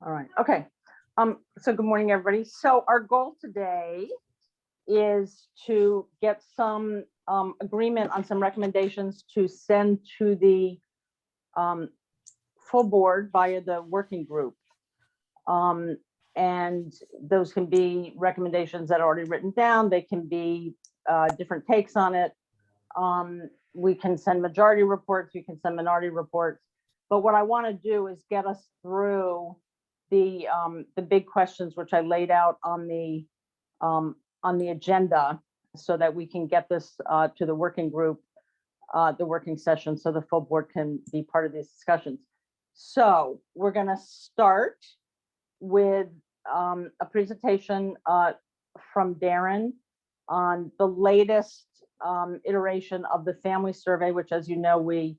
All right. Okay. So good morning, everybody. So our goal today is to get some agreement on some recommendations to send to the full board via the working group. And those can be recommendations that are already written down. They can be different takes on it. We can send majority reports, we can send minority reports. But what I want to do is get us through the big questions, which I laid out on the agenda, so that we can get this to the working group, the working session, so the full board can be part of these discussions. So we're going to start with a presentation from Darren on the latest iteration of the family survey, which, as you know, we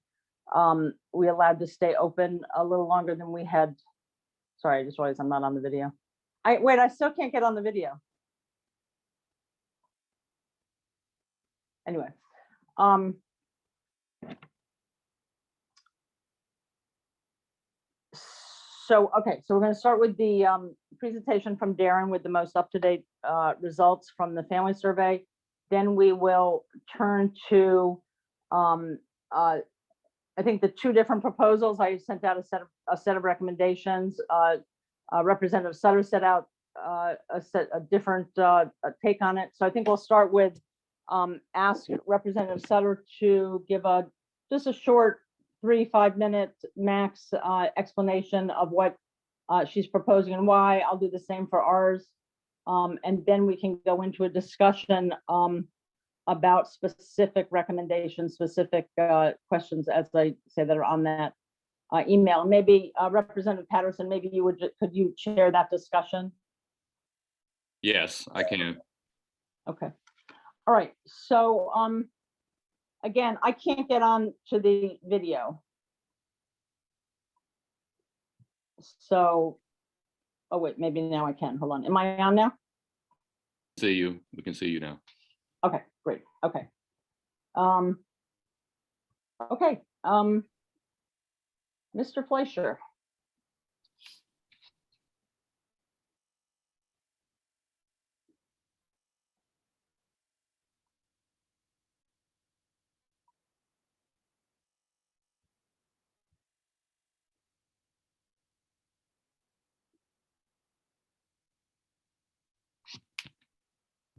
allowed to stay open a little longer than we had. Sorry, I just realized I'm not on the video. I still can't get on the video. Anyway, so we're going to start with the presentation from Darren with the most up-to-date results from the family survey. Then we will turn to I think the two different proposals. I sent out a set of recommendations. Representative Sutter set out a different take on it. So I think we'll start with ask Representative Sutter to give just a short 3-5 minute max explanation of what she's proposing and why. I'll do the same for ours, and then we can go into a discussion about specific recommendations, specific questions, as I say, that are on that email. Maybe Representative Patterson, maybe could you chair that discussion? Yes, I can. Okay. All right. So again, I can't get on to the video. So, oh wait, maybe now I can. Hold on. Am I on now? See you. We can see you now. Okay, great. Okay. Okay. Mr. Fleischer.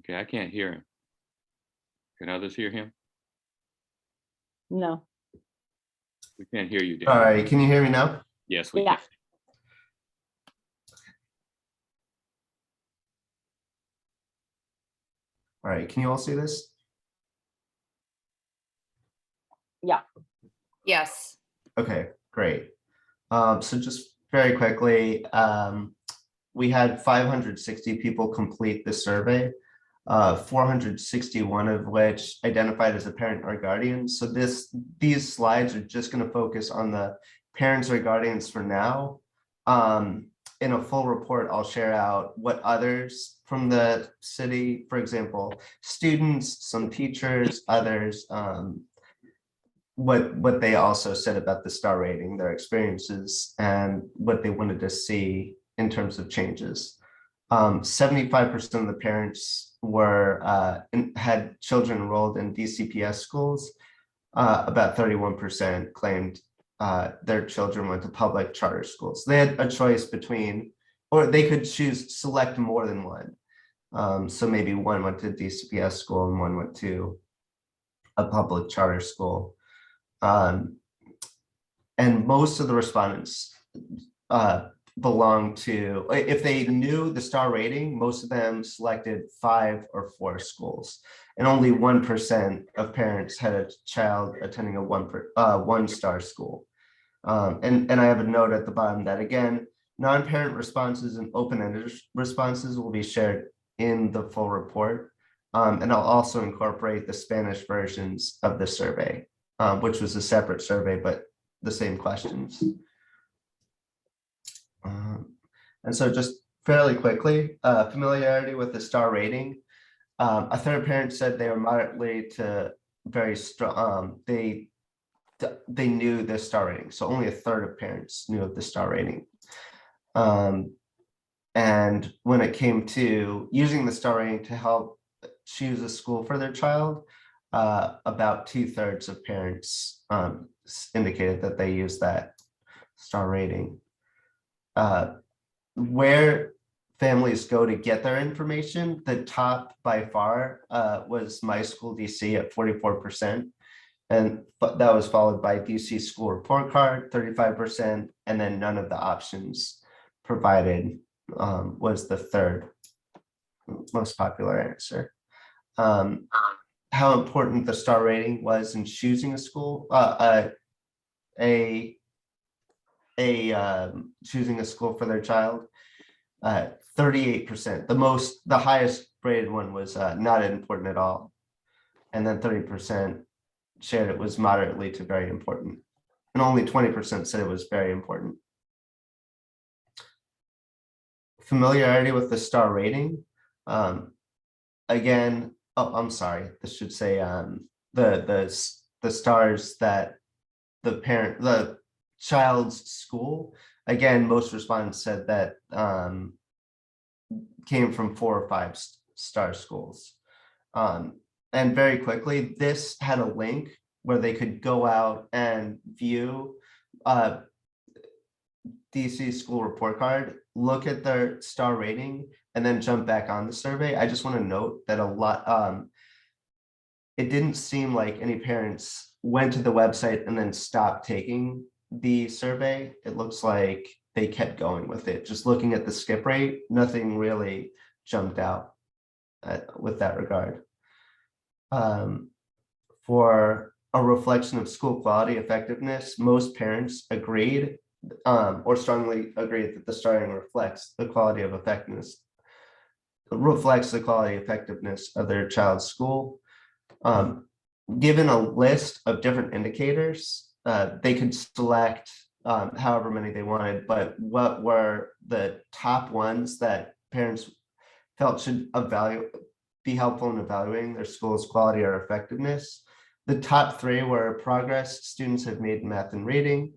Okay, I can't hear him. Can others hear him? No. We can't hear you, Dan. All right, can you hear me now? Yes, we Yeah. can. All right, can you all see this? Yeah. Yes. Okay, great. So just very quickly, we had 560 people complete the survey, 461 of which identified as a parent or guardian. So these slides are just going to focus on the parents or guardians for now. In a full report, I'll share out what others from the city, for example, students, some teachers, others, what they also said about the star rating, their experiences, and what they wanted to see in terms of changes. 75% of the parents had children enrolled in DCPS schools. About 31% claimed their children went to public charter schools. They had a choice between, or they could select more than one. So maybe one went to DCPS school and one went to a public charter school. And most of the respondents belong to, if they knew the star rating, most of them selected 5 or 4 schools, and only 1% of parents had a child attending a one-star school. And I have a note at the bottom that, again, non-parent responses and open-ended responses will be shared in the full report. And I'll also incorporate the Spanish versions of the survey, which was a separate survey, but the same questions. And so just fairly quickly, familiarity with the star rating. A third of parents said they were moderately to very strong. They knew the star rating. So only a third of parents knew of the star rating. And when it came to using the star rating to help choose a school for their child, about 2/3 of parents indicated that they use that star rating. Where families go to get their information, the top by far was My School DC at 44%. But that was followed by DC School Report Card, 35%, and then none of the options provided was the third most popular answer. How important the star rating was in choosing a school, choosing a school for their child. 38%, the highest rated one was not important at all, and then 30% shared it was moderately to very important, and only 20% said it was very important. Familiarity with the star rating. Again, oh, I'm sorry, this should say the stars that the child's school. Again, most respondents said that came from 4 or 5 star schools. And very quickly, this had a link where they could go out and view DC School Report Card, look at their star rating, and then jump back on the survey. I just want to note that a lot, it didn't seem like any parents went to the website and then stopped taking the survey. It looks like they kept going with it. Just looking at the skip rate, nothing really jumped out with that regard. For a reflection of school quality effectiveness, most parents agreed or strongly agreed that the star rating reflects the quality of effectiveness, of their child's school. Given a list of different indicators, they could select however many they wanted, but what were the top ones that parents felt should be helpful in evaluating their school's quality or effectiveness? The top 3 were progress students have made in math and reading.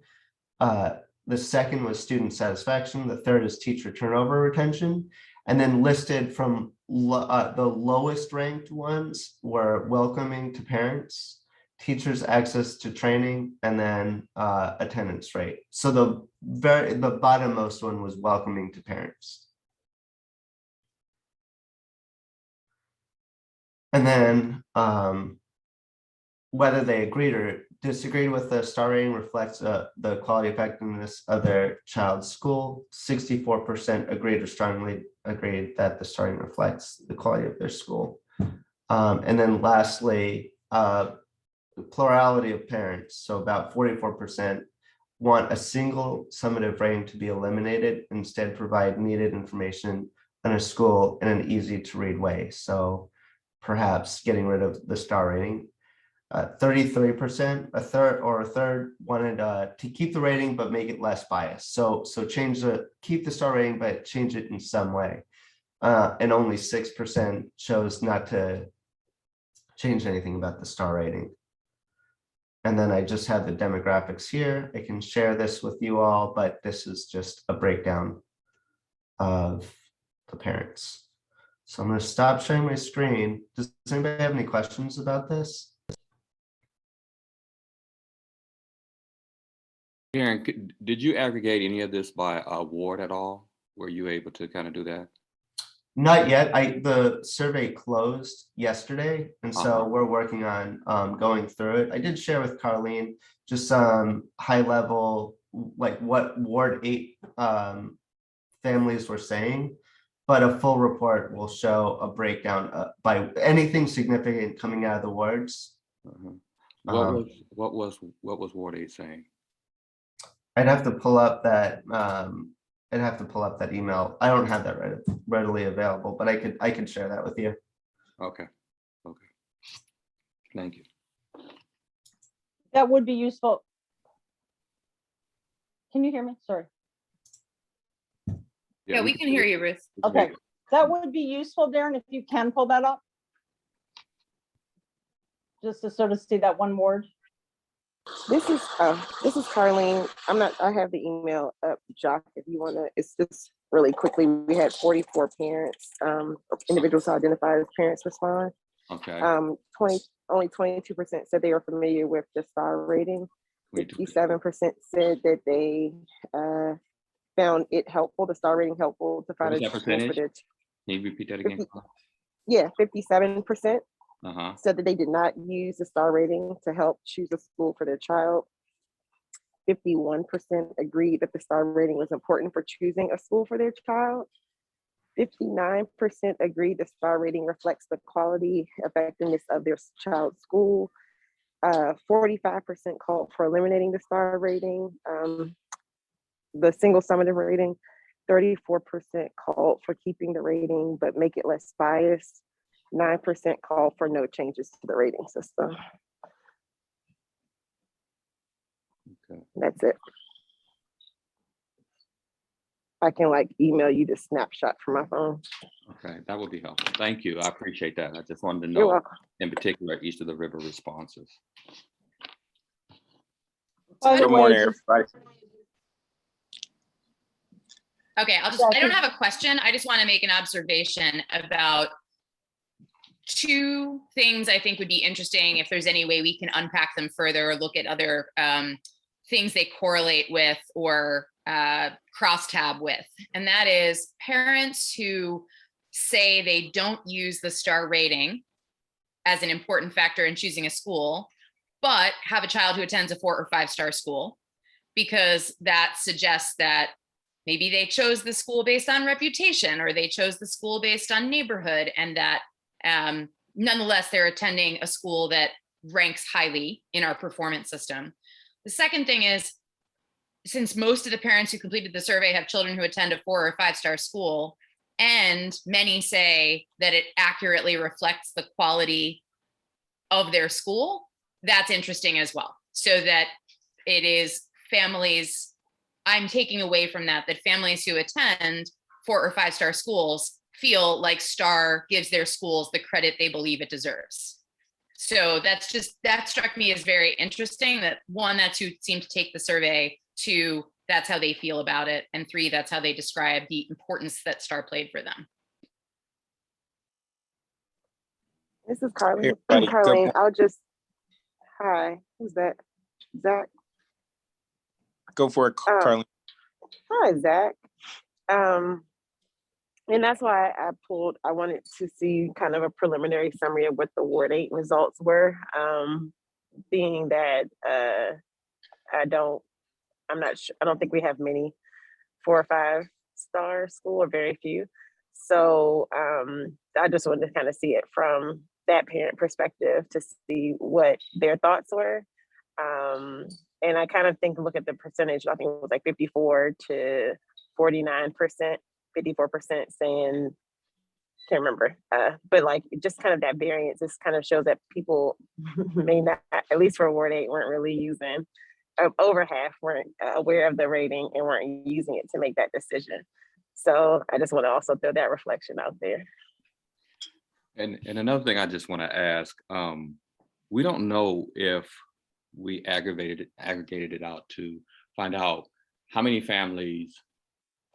The second was student satisfaction. The third is teacher turnover retention. And then listed from the lowest ranked ones were welcoming to parents, teachers' access to training, and then attendance rate. So the bottommost one was welcoming to parents. And then whether they agreed or disagreed with the star rating reflects the quality effectiveness of their child's school. 64% agreed or strongly agreed that the star rating reflects the quality of their school. And then lastly, plurality of parents. So about 44% want a single summative rating to be eliminated, instead provide needed information on a school in an easy to read way. So perhaps getting rid of the star rating. 33%, a third wanted to keep the rating but make it less biased. So keep the star rating but change it in some way. And only 6% chose not to change anything about the star rating. And then I just have the demographics here. I can share this with you all, but this is just a breakdown of the parents. So I'm going to stop sharing my screen. Does anybody have any questions about this? Karen, did you aggregate any of this by ward at all? Were you able to kind of do that? Not yet. The survey closed yesterday, and so we're working on going through it. I did share with Carlene just some high level, like what Ward 8 families were saying, but a full report will show a breakdown by anything significant coming out of the wards. What was Ward 8 saying? I'd have to pull up that. That email. I don't have that readily available, but I could share that with you. Okay. Thank you. That would be useful. Can you hear me? Sorry. Yeah, we can hear you, Ruth. Okay, that would be useful, Darren, if you can pull that up. Just to sort of see that one word. This is Carlene. I have the email up, Jock, if you want to. It's just really quickly. We had 44 parents, individuals who identified as parents respond. Okay. Only 22% said they are familiar with the star rating. 57% said that they found it helpful, the star rating helpful to find What a was that school for percentage? their. Can you repeat that again? 57% Uh-huh. said that they did not use the star rating to help choose a school for their child. 51% agreed that the star rating was important for choosing a school for their child. 59% agreed the star rating reflects the quality effectiveness of their child's school. 45% called for eliminating the star rating, the single summative rating. 34% called for keeping the rating but make it less biased. 9% called for no changes to the rating system. Okay. That's it. I can email you the snapshot from my phone. Okay, that would be helpful. Thank you. I appreciate that. I just wanted to You're know welcome. in particular East of the River responses. By the Good way, morning, just- everybody. Okay, I don't have a question. I just want to make an observation about two things I think would be interesting if there's any way we can unpack them further or look at other things they correlate with or crosstab with. And that is parents who say they don't use the star rating as an important factor in choosing a school, but have a child who attends a 4 or 5 star school, because that suggests that maybe they chose the school based on reputation or they chose the school based on neighborhood, and that nonetheless, they're attending a school that ranks highly in our performance system. The second thing is, since most of the parents who completed the survey have children who attend a 4 or 5 star school, and many say that it accurately reflects the quality of their school, that's interesting as well. So that it is families, I'm taking away from that families who attend 4 or 5 star schools feel like STAR gives their schools the credit they believe it deserves. So that struck me as very interesting, that 1, that's who seemed to take the survey, 2, that's how they feel about it, and 3, that's how they describe the importance that STAR played for them. This is Carlene. Hey, everybody. Carlene, hi, who's that? Zach? Go for it, Carlene. Hi, Zach. And that's why I wanted to see kind of a preliminary summary of what the Ward 8 results were, being that I don't think we have many 4 or 5 star school, or very few. So I just wanted to kind of see it from that parent perspective to see what their thoughts were. And I kind of look at the percentage, I think it was 54 to 49%, 54% saying, can't remember, but just kind of that variance, this kind of shows that people may not, at least for Ward 8, weren't really using, over half weren't aware of the rating and weren't using it to make that decision. So I just want to also throw that reflection out there. And another thing I just want to ask, we don't know if we aggregated it out to find out how many families,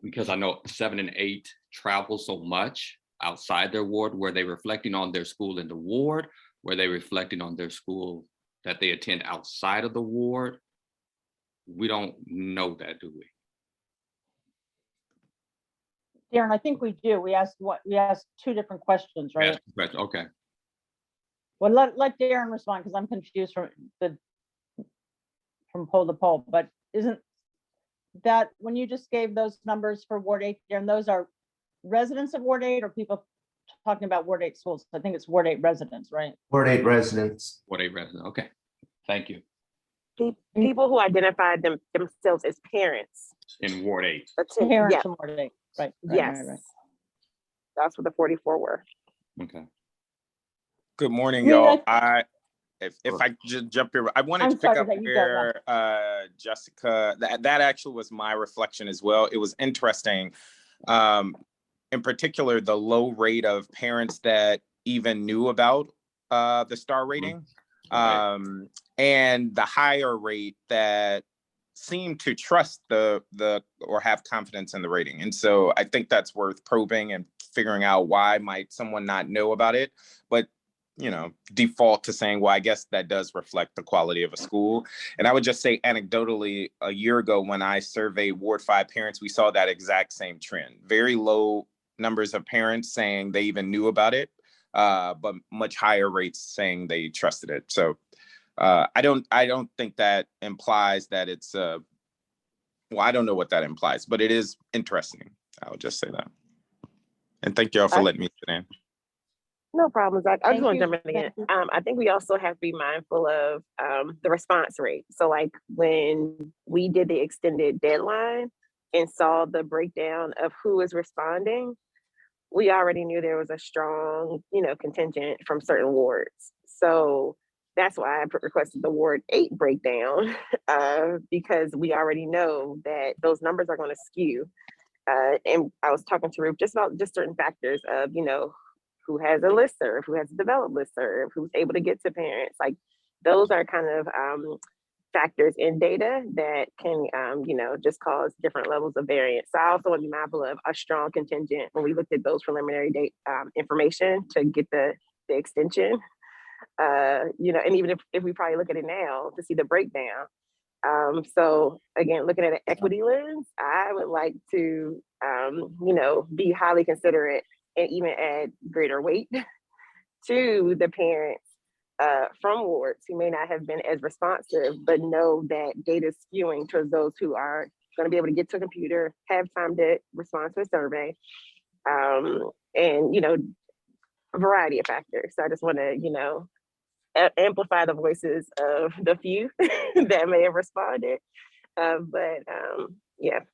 because I know 7 and 8 travel so much outside their ward. Were they reflecting on their school in the ward? Were they reflecting on their school that they attend outside of the ward? We don't know that, do we? Darren, I think we do. We asked 2 different questions, right? Yes, okay. Well, let Darren respond, because I'm confused from poll to poll. But isn't that when you just gave those numbers for Ward 8, Darren, those are residents of Ward 8 or people talking about Ward 8 schools? I think it's Ward 8 residents, right? Ward 8 residents. Ward 8 resident. Okay. Thank you. People who identified themselves as parents. In Ward 8. Parents Yeah. from Ward 8, right? Yes. Right. That's what the 44 were. Okay. Good morning, Yeah, y'all. If I just jump here, I wanted to pick up where Jessica, that actually was my reflection as well. It was interesting. In particular, the low rate of parents that even knew about the star rating. Right. and the higher rate that seem to trust the or have confidence in the rating. And so I think that's worth probing and figuring out why might someone not know about it, but default to saying, well, I guess that does reflect the quality of a school. And I would just say anecdotally, a year ago when I surveyed Ward 5 parents, we saw that exact same trend. Very low numbers of parents saying they even knew about it, but much higher rates saying they trusted it. So I don't think that implies that it's well, I don't know what that implies, but it is interesting. I would just say that. And thank y'all for letting me sit in. No problems. I just Thank want to you. jump in again. I think we also have to be mindful of the response rate. So like when we did the extended deadline and saw the breakdown of who is responding, we already knew there was a strong, contingent from certain wards. So that's why I requested the Ward 8 breakdown, because we already know that those numbers are going to skew. And I was talking to Ruth just about certain factors of, who has a listserv, who has a developed listserv, who's able to get to parents. Like those are kind of factors in data that can, just cause different levels of variance. So I also want to be mindful of a strong contingent when we looked at those preliminary date information to get the extension. And even if we probably look at it now to see the breakdown. So again, looking at an equity lens, I would like to, be highly considerate and even add greater weight to the parents from wards who may not have been as responsive, but know that data is skewing towards those who are going to be able to get to a computer, have time to respond to a survey, and, a variety of factors. So I just want to, amplify the voices of the few that may have responded, but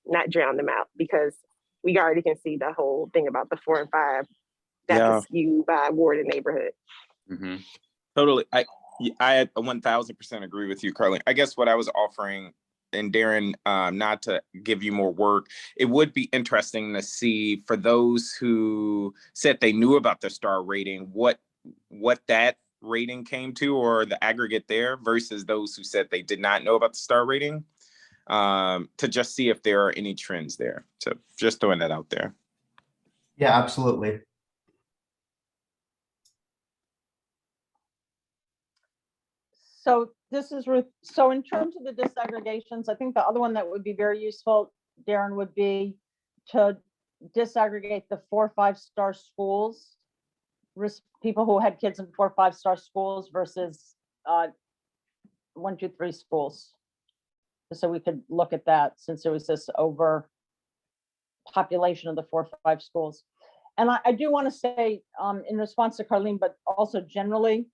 not drown them out, because we already can see the whole thing about the 4 and 5 that's skewed by ward and neighborhood. Mm-hmm. Totally. I 1000% agree with you, Carly. I guess what I was offering, and Darren, not to give you more work, it would be interesting to see for those who said they knew about the star rating, what that rating came to, or the aggregate there, versus those who said they did not know about the star rating, to just see if there are any trends there. So just throwing that out there. Yeah, absolutely. So this is Ruth. So in terms of the disaggregations, I think the other one that would be very useful, Darren, would be to disaggregate the 4 5-star schools, people who had kids in 4 5-star schools versus 1 2 3 schools. So we could look at that, since there was this over population of the 4 5 schools. And I do want to say, in response to Carlene, but also generally,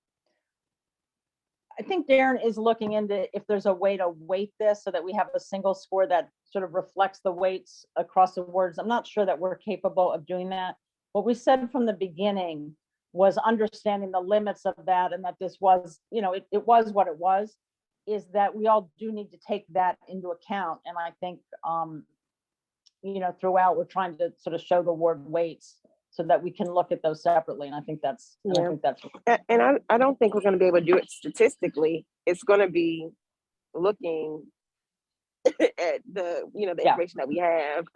I think Darren is looking into if there's a way to weight this so that we have a single score that sort of reflects the weights across the wards. I'm not sure that we're capable of doing that. What we said from the beginning was understanding the limits of that, and that this was, it was what it was, is that we all do need to take that into account. And I think, throughout, we're trying to sort of show the ward weights so that we can look at those separately. And I think that's, and I don't think we're going to be able to do it statistically. It's going to be looking at the, the information that we have.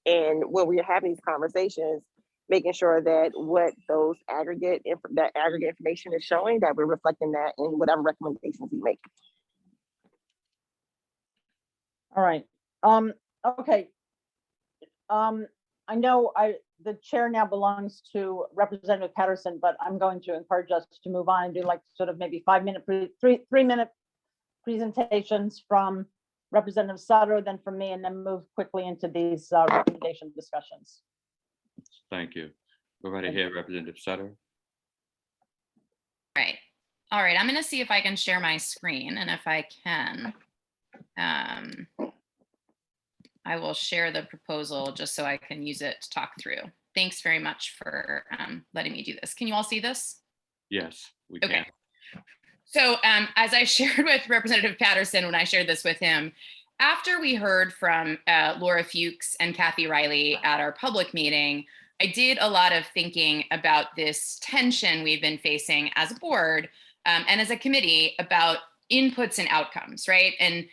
And when we're having these conversations, making sure that what those aggregate information is showing, that we're reflecting that in whatever recommendations we make. All right. Okay. I know the chair now belongs to Representative Patterson, but I'm going to encourage us to move on and do like sort of maybe 3-minute presentations from Representative Sutter, then from me, and then move quickly into these recommendation discussions. Thank you. Go right ahead, Representative Sutter. Right. All right. I'm going to see if I can share my screen, and if I can, I will share the proposal just so I can use it to talk through. Thanks very much for letting me do this. Can you all see this? Yes, we Okay. can. So as I shared with Representative Patterson when I shared this with him, after we heard from Laura Fuchs and Kathy Riley at our public meeting, I did a lot of thinking about this tension we've been facing as a board and as a committee about inputs and outcomes, right? And,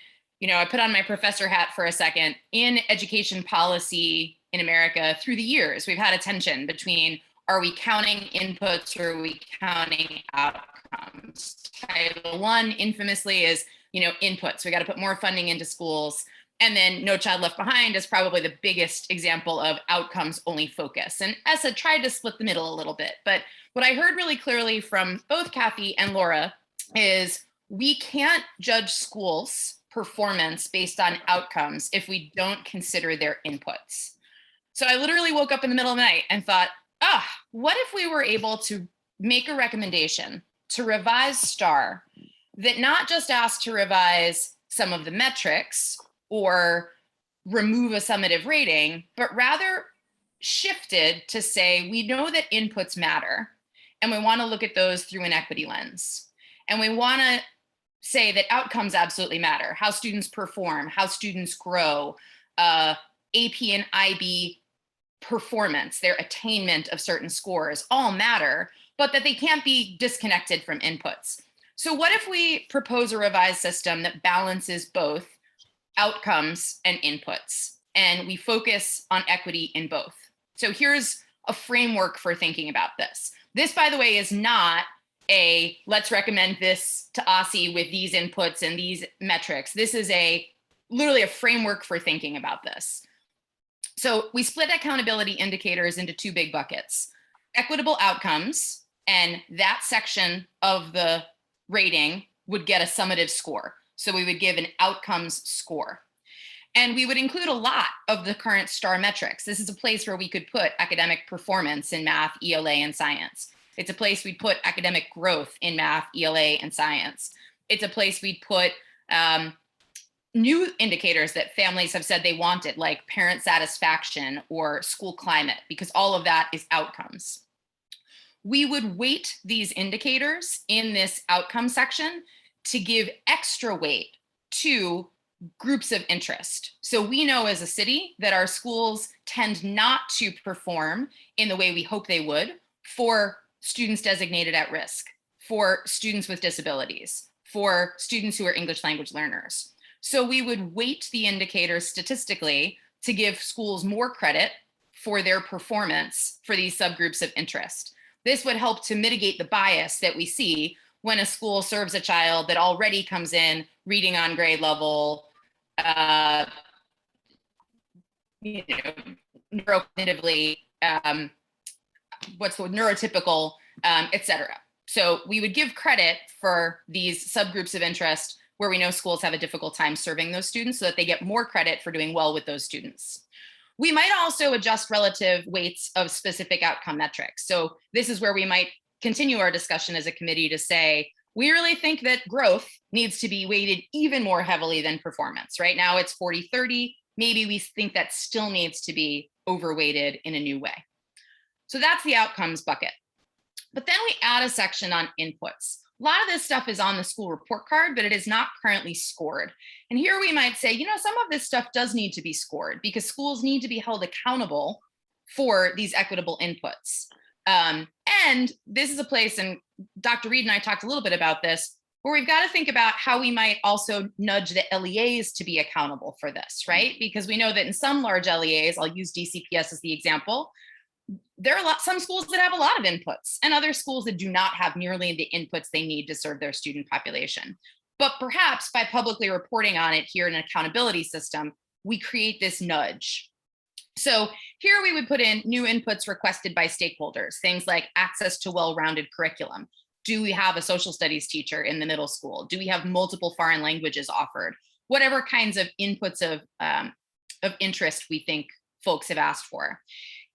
I put on my professor hat for a second. In education policy in America through the years, we've had a tension between, are we counting inputs or are we counting outcomes? Title I infamously is, inputs. We got to put more funding into schools. And then No Child Left Behind is probably the biggest example of outcomes only focus. And ESSA tried to split the middle a little bit. But what I heard really clearly from both Kathy and Laura is we can't judge schools' performance based on outcomes if we don't consider their inputs. So I literally woke up in the middle of the night and thought, what if we were able to make a recommendation to revise STAR that not just asked to revise some of the metrics or remove a summative rating, but rather shifted to say, we know that inputs matter, and we want to look at those through an equity lens. And we want to say that outcomes absolutely matter, how students perform, how students grow, AP and IB performance, their attainment of certain scores all matter, but that they can't be disconnected from inputs. So what if we propose a revised system that balances both outcomes and inputs, and we focus on equity in both? So here's a framework for thinking about this. This, by the way, is not a let's recommend this to OSSE with these inputs and these metrics. This is literally a framework for thinking about this. So we split accountability indicators into two big buckets: equitable outcomes, and that section of the rating would get a summative score. So we would give an outcomes score. And we would include a lot of the current STAR metrics. This is a place where we could put academic performance in math, ELA, and science. It's a place we'd put academic growth in math, ELA, and science. It's a place we'd put new indicators that families have said they wanted, like parent satisfaction or school climate, because all of that is outcomes. We would weight these indicators in this outcome section to give extra weight to groups of interest. So we know as a city that our schools tend not to perform in the way we hope they would for students designated at risk, for students with disabilities, for students who are English language learners. So we would weight the indicators statistically to give schools more credit for their performance for these subgroups of interest. This would help to mitigate the bias that we see when a school serves a child that already comes in reading on grade level, neurocognitively, neurotypical, et cetera. So we would give credit for these subgroups of interest where we know schools have a difficult time serving those students so that they get more credit for doing well with those students. We might also adjust relative weights of specific outcome metrics. So this is where we might continue our discussion as a committee to say, we really think that growth needs to be weighted even more heavily than performance. Right now it's 40-30. Maybe we think that still needs to be overweighted in a new way. So that's the outcomes bucket. But then we add a section on inputs. A lot of this stuff is on the school report card, but it is not currently scored. And here we might say, some of this stuff does need to be scored because schools need to be held accountable for these equitable inputs. And this is a place, and Dr. Reed and I talked a little bit about this, where we've got to think about how we might also nudge the LEAs to be accountable for this, right? Because we know that in some large LEAs, I'll use DCPS as the example, there are some schools that have a lot of inputs and other schools that do not have nearly the inputs they need to serve their student population. But perhaps by publicly reporting on it here in an accountability system, we create this nudge. So here we would put in new inputs requested by stakeholders, things like access to well-rounded curriculum. Do we have a social studies teacher in the middle school? Do we have multiple foreign languages offered? Whatever kinds of inputs of interest we think folks have asked for.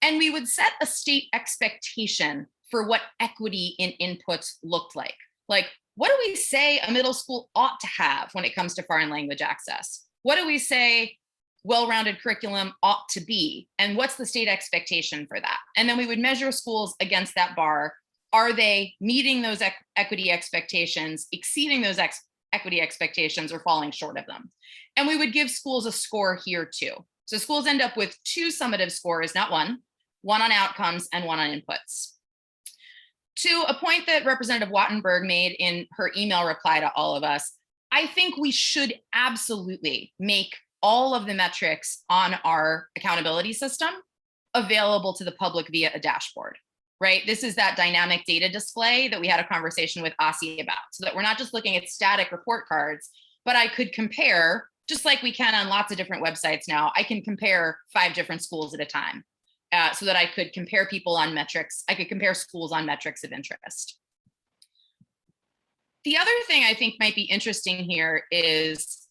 And we would set a state expectation for what equity in inputs looked like. Like, what do we say a middle school ought to have when it comes to foreign language access? What do we say well-rounded curriculum ought to be? And what's the state expectation for that? And then we would measure schools against that bar. Are they meeting those equity expectations, exceeding those equity expectations, or falling short of them? And we would give schools a score here too. So schools end up with two summative scores, not one on outcomes and one on inputs. To a point that Representative Wattenberg made in her email reply to all of us, I think we should absolutely make all of the metrics on our accountability system available to the public via a dashboard, right? This is that dynamic data display that we had a conversation with Asi about, so that we're not just looking at static report cards, but I could compare, just like we can on lots of different websites now, I can compare 5 different schools at a time. So that I could compare people on metrics. I could compare schools on metrics of interest. The other thing I think might be interesting here is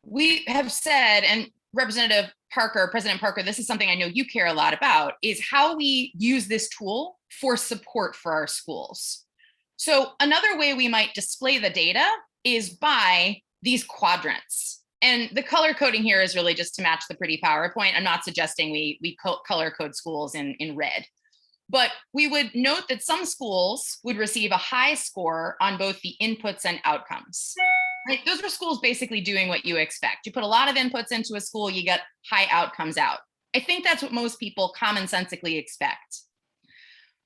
we have said, and Representative Parker, President Parker, this is something I know you care a lot about, is how we use this tool for support for our schools. So another way we might display the data is by these quadrants. And the color coding here is really just to match the pretty PowerPoint. I'm not suggesting we color code schools in red, but we would note that some schools would receive a high score on both the inputs and outcomes. Right? Those are schools basically doing what you expect. You put a lot of inputs into a school, you get high outcomes out. I think that's what most people commonsensically expect.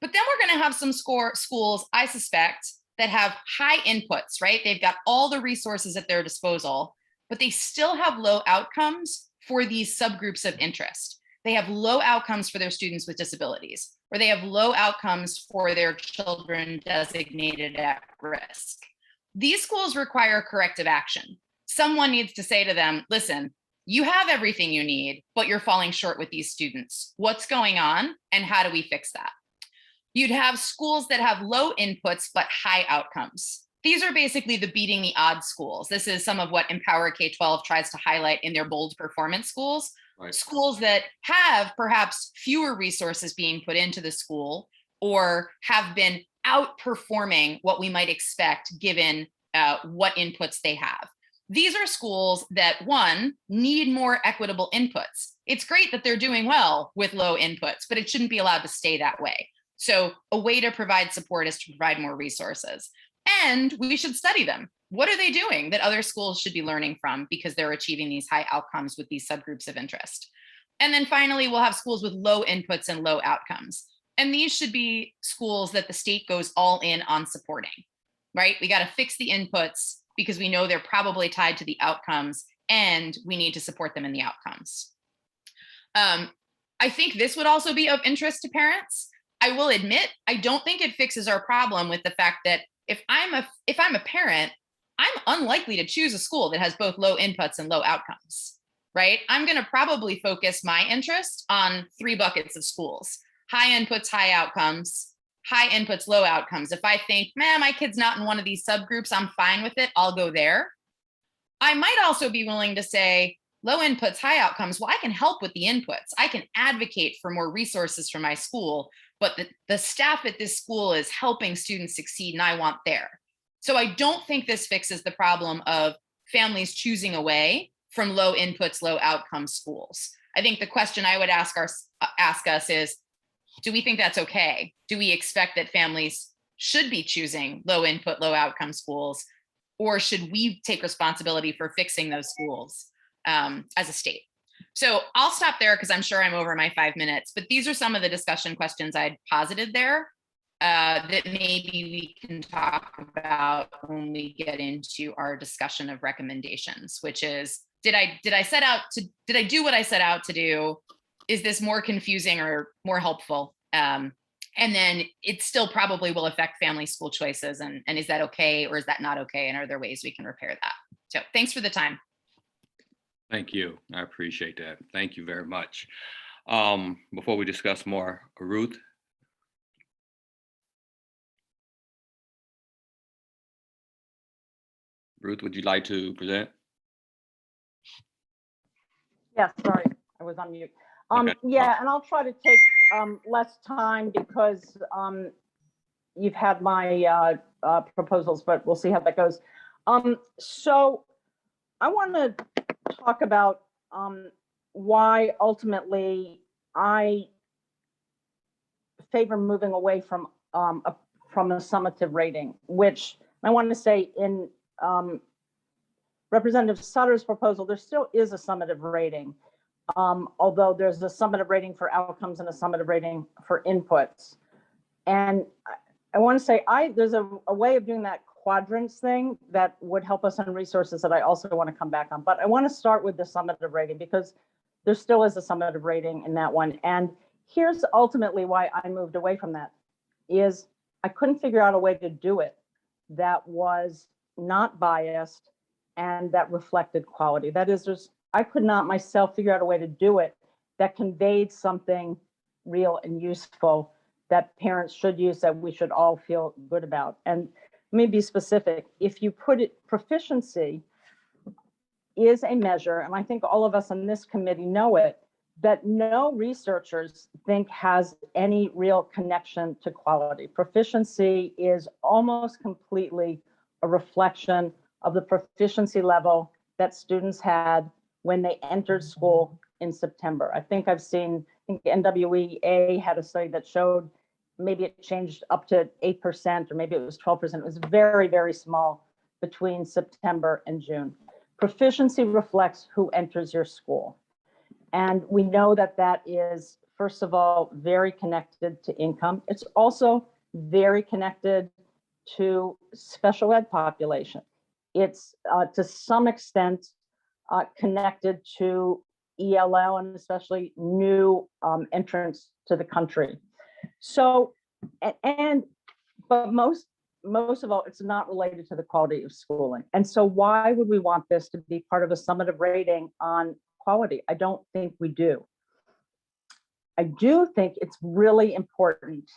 But then we're going to have some schools, I suspect, that have high inputs, right? They've got all the resources at their disposal, but they still have low outcomes for these subgroups of interest. They have low outcomes for their students with disabilities, or they have low outcomes for their children designated at risk. These schools require corrective action. Someone needs to say to them, listen, you have everything you need, but you're falling short with these students. What's going on, and how do we fix that? You'd have schools that have low inputs, but high outcomes. These are basically the beating the odds schools. This is some of what Empower K-12 tries to highlight in their bold performance schools. Right. Schools that have perhaps fewer resources being put into the school, or have been outperforming what we might expect given what inputs they have. These are schools that, one, need more equitable inputs. It's great that they're doing well with low inputs, but it shouldn't be allowed to stay that way. So a way to provide support is to provide more resources. And we should study them. What are they doing that other schools should be learning from because they're achieving these high outcomes with these subgroups of interest? And then finally, we'll have schools with low inputs and low outcomes. And these should be schools that the state goes all in on supporting, right? We got to fix the inputs because we know they're probably tied to the outcomes, and we need to support them in the outcomes. I think this would also be of interest to parents. I will admit, I don't think it fixes our problem with the fact that if I'm a parent, I'm unlikely to choose a school that has both low inputs and low outcomes, right? I'm going to probably focus my interest on 3 buckets of schools: high inputs, high outcomes, high inputs, low outcomes. If I think, man, my kid's not in one of these subgroups, I'm fine with it, I'll go there. I might also be willing to say, low inputs, high outcomes, well, I can help with the inputs. I can advocate for more resources for my school, but the staff at this school is helping students succeed, and I want there. So I don't think this fixes the problem of families choosing away from low inputs, low outcome schools. I think the question I would ask us is, do we think that's okay? Do we expect that families should be choosing low input, low outcome schools, or should we take responsibility for fixing those schools as a state? So I'll stop there because I'm sure I'm over my 5 minutes, but these are some of the discussion questions I'd posited there that maybe we can talk about when we get into our discussion of recommendations, which is, did I do what I set out to do? Is this more confusing or more helpful? And then it still probably will affect family school choices. And is that okay, or is that not okay? And are there ways we can repair that? So thanks for the time. Thank you. I appreciate that. Thank you very much. Before we discuss more, Ruth. Ruth, would you like to present? Yes, sorry, I was on mute. Okay. Yeah, and I'll try to take less time because you've had my proposals, but we'll see how that goes. So I want to talk about why ultimately I favor moving away from a summative rating, which I want to say in Representative Sutter's proposal, there still is a summative rating, although there's a summative rating for outcomes and a summative rating for inputs. And I want to say, there's a way of doing that quadrants thing that would help us on resources that I also want to come back on. But I want to start with the summative rating because there still is a summative rating in that one. And here's ultimately why I moved away from that is I couldn't figure out a way to do it that was not biased and that reflected quality. That is, I could not myself figure out a way to do it that conveyed something real and useful that parents should use, that we should all feel good about. And let me be specific. If you put it, proficiency is a measure, and I think all of us on this committee know it, that no researchers think has any real connection to quality. Proficiency is almost completely a reflection of the proficiency level that students had when they entered school in September. I think NWEA had a study that showed maybe it changed up to 8%, or maybe it was 12%. It was very, very small between September and June. Proficiency reflects who enters your school. And we know that that is, first of all, very connected to income. It's also very connected to special ed population. It's to some extent connected to ELL and especially new entrants to the country. So, but most of all, it's not related to the quality of schooling. And so why would we want this to be part of a summative rating on quality? I don't think we do. I do think it's really important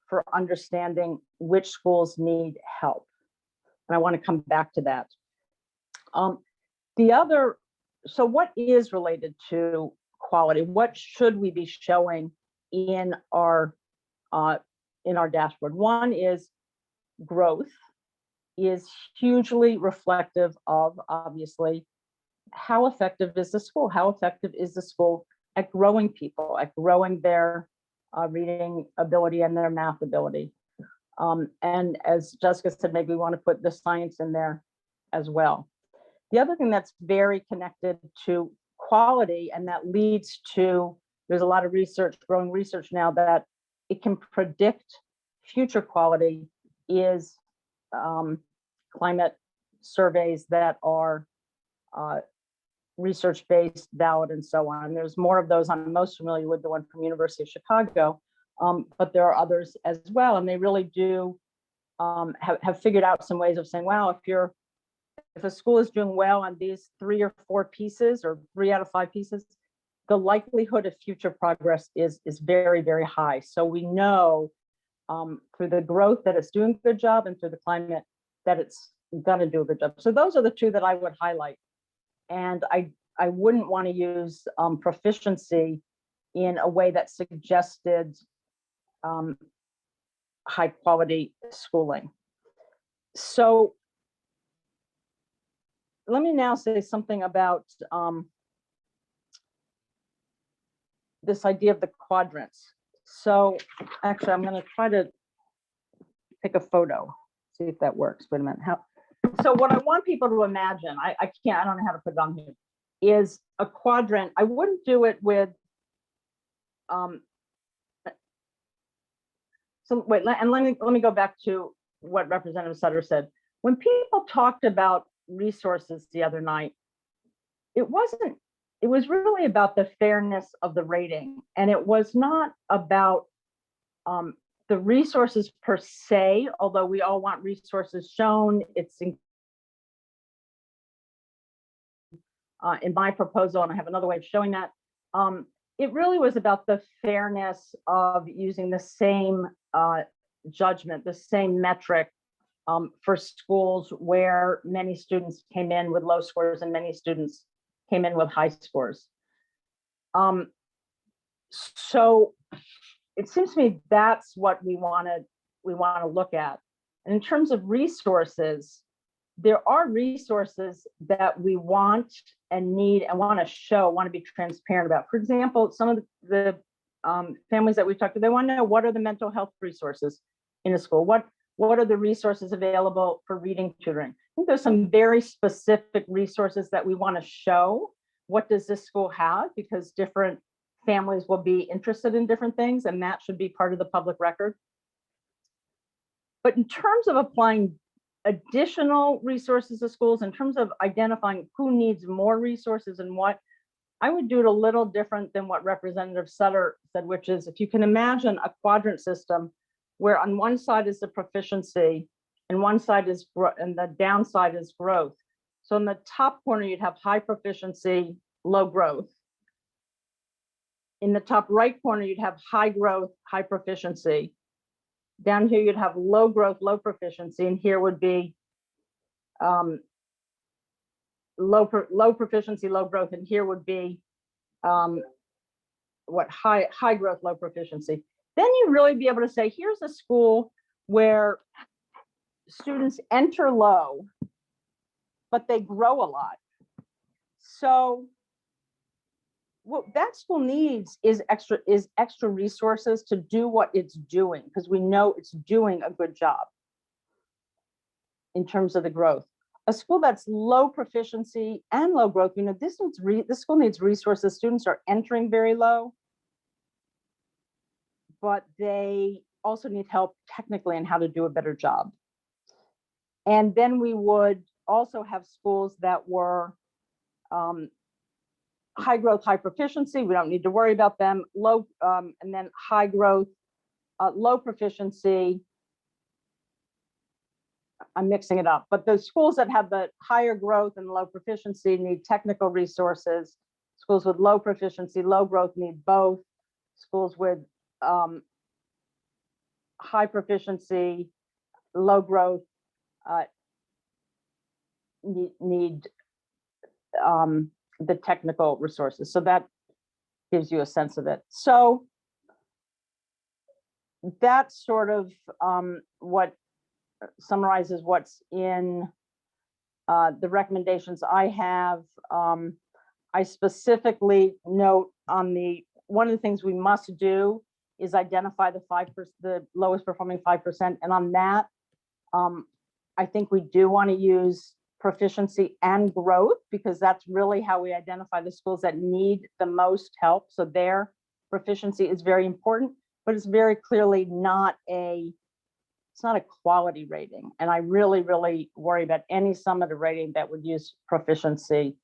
for understanding which schools need help. And I want to come back to that. So what is related to quality? What should we be showing in our dashboard? One is growth is hugely reflective of, obviously, how effective is the school? How effective is the school at growing people, at growing their reading ability and their math ability? And as Jessica said, maybe we want to put the science in there as well. The other thing that's very connected to quality, and that leads to, there's a lot of research, growing research now, that it can predict future quality, is climate surveys that are research-based, valid, and so on. There's more of those. I'm most familiar with the one from University of Chicago, but there are others as well. And they really do have figured out some ways of saying, wow, if a school is doing well on these 3 or 4 pieces, or 3 out of 5 pieces, the likelihood of future progress is very, very high. So we know through the growth that it's doing a good job, and through the climate that it's gonna do a good job. So those are the 2 that I would highlight. And I wouldn't want to use proficiency in a way that suggested high quality schooling. So let me now say something about this idea of the quadrants. So actually, I'm going to try to take a photo, see if that works. Wait a minute. So what I want people to imagine, I don't know how to put it on here, is a quadrant. I wouldn't do it with, so wait, and let me go back to what Representative Sutter said. When people talked about resources the other night, it was really about the fairness of the rating. And it was not about the resources per se, although we all want resources shown. It's in my proposal, and I have another way of showing that. It really was about the fairness of using the same judgment, the same metric for schools where many students came in with low scores and many students came in with high scores. So it seems to me that's what we want to look at. And in terms of resources, there are resources that we want and need and want to show, want to be transparent about. For example, some of the families that we've talked to, they want to know, what are the mental health resources in a school? What are the resources available for reading tutoring? I think there's some very specific resources that we want to show. What does this school have? Because different families will be interested in different things, and that should be part of the public record. But in terms of applying additional resources to schools, in terms of identifying who needs more resources and what, I would do it a little different than what Representative Sutter said, which is if you can imagine a quadrant system where on one side is the proficiency and one side is and the downside is growth. So in the top corner, you'd have high proficiency, low growth. In the top right corner, you'd have high growth, high proficiency. Down here, you'd have low growth, low proficiency, and here would be low proficiency, low growth, and here would be high growth, low proficiency. Then you'd really be able to say, here's a school where students enter low, but they grow a lot. So what that school needs is extra resources to do what it's doing, because we know it's doing a good job in terms of the growth. A school that's low proficiency and low growth, you know, this school needs resources. Students are entering very low, but they also need help technically in how to do a better job. And then we would also have schools that were high growth, high proficiency. We don't need to worry about them. Low, and then high growth, low proficiency. I'm mixing it up, but the schools that have the higher growth and low proficiency need technical resources. Schools with low proficiency, low growth need both. Schools with high proficiency, low growth need the technical resources. So that gives you a sense of it. So that's sort of what summarizes what's in the recommendations I have. I specifically note on one of the things we must do is identify the lowest performing 5%. And on that, I think we do want to use proficiency and growth, because that's really how we identify the schools that need the most help. So their proficiency is very important, but it's very clearly not a quality rating. And I really, really worry about any summative rating that would use proficiency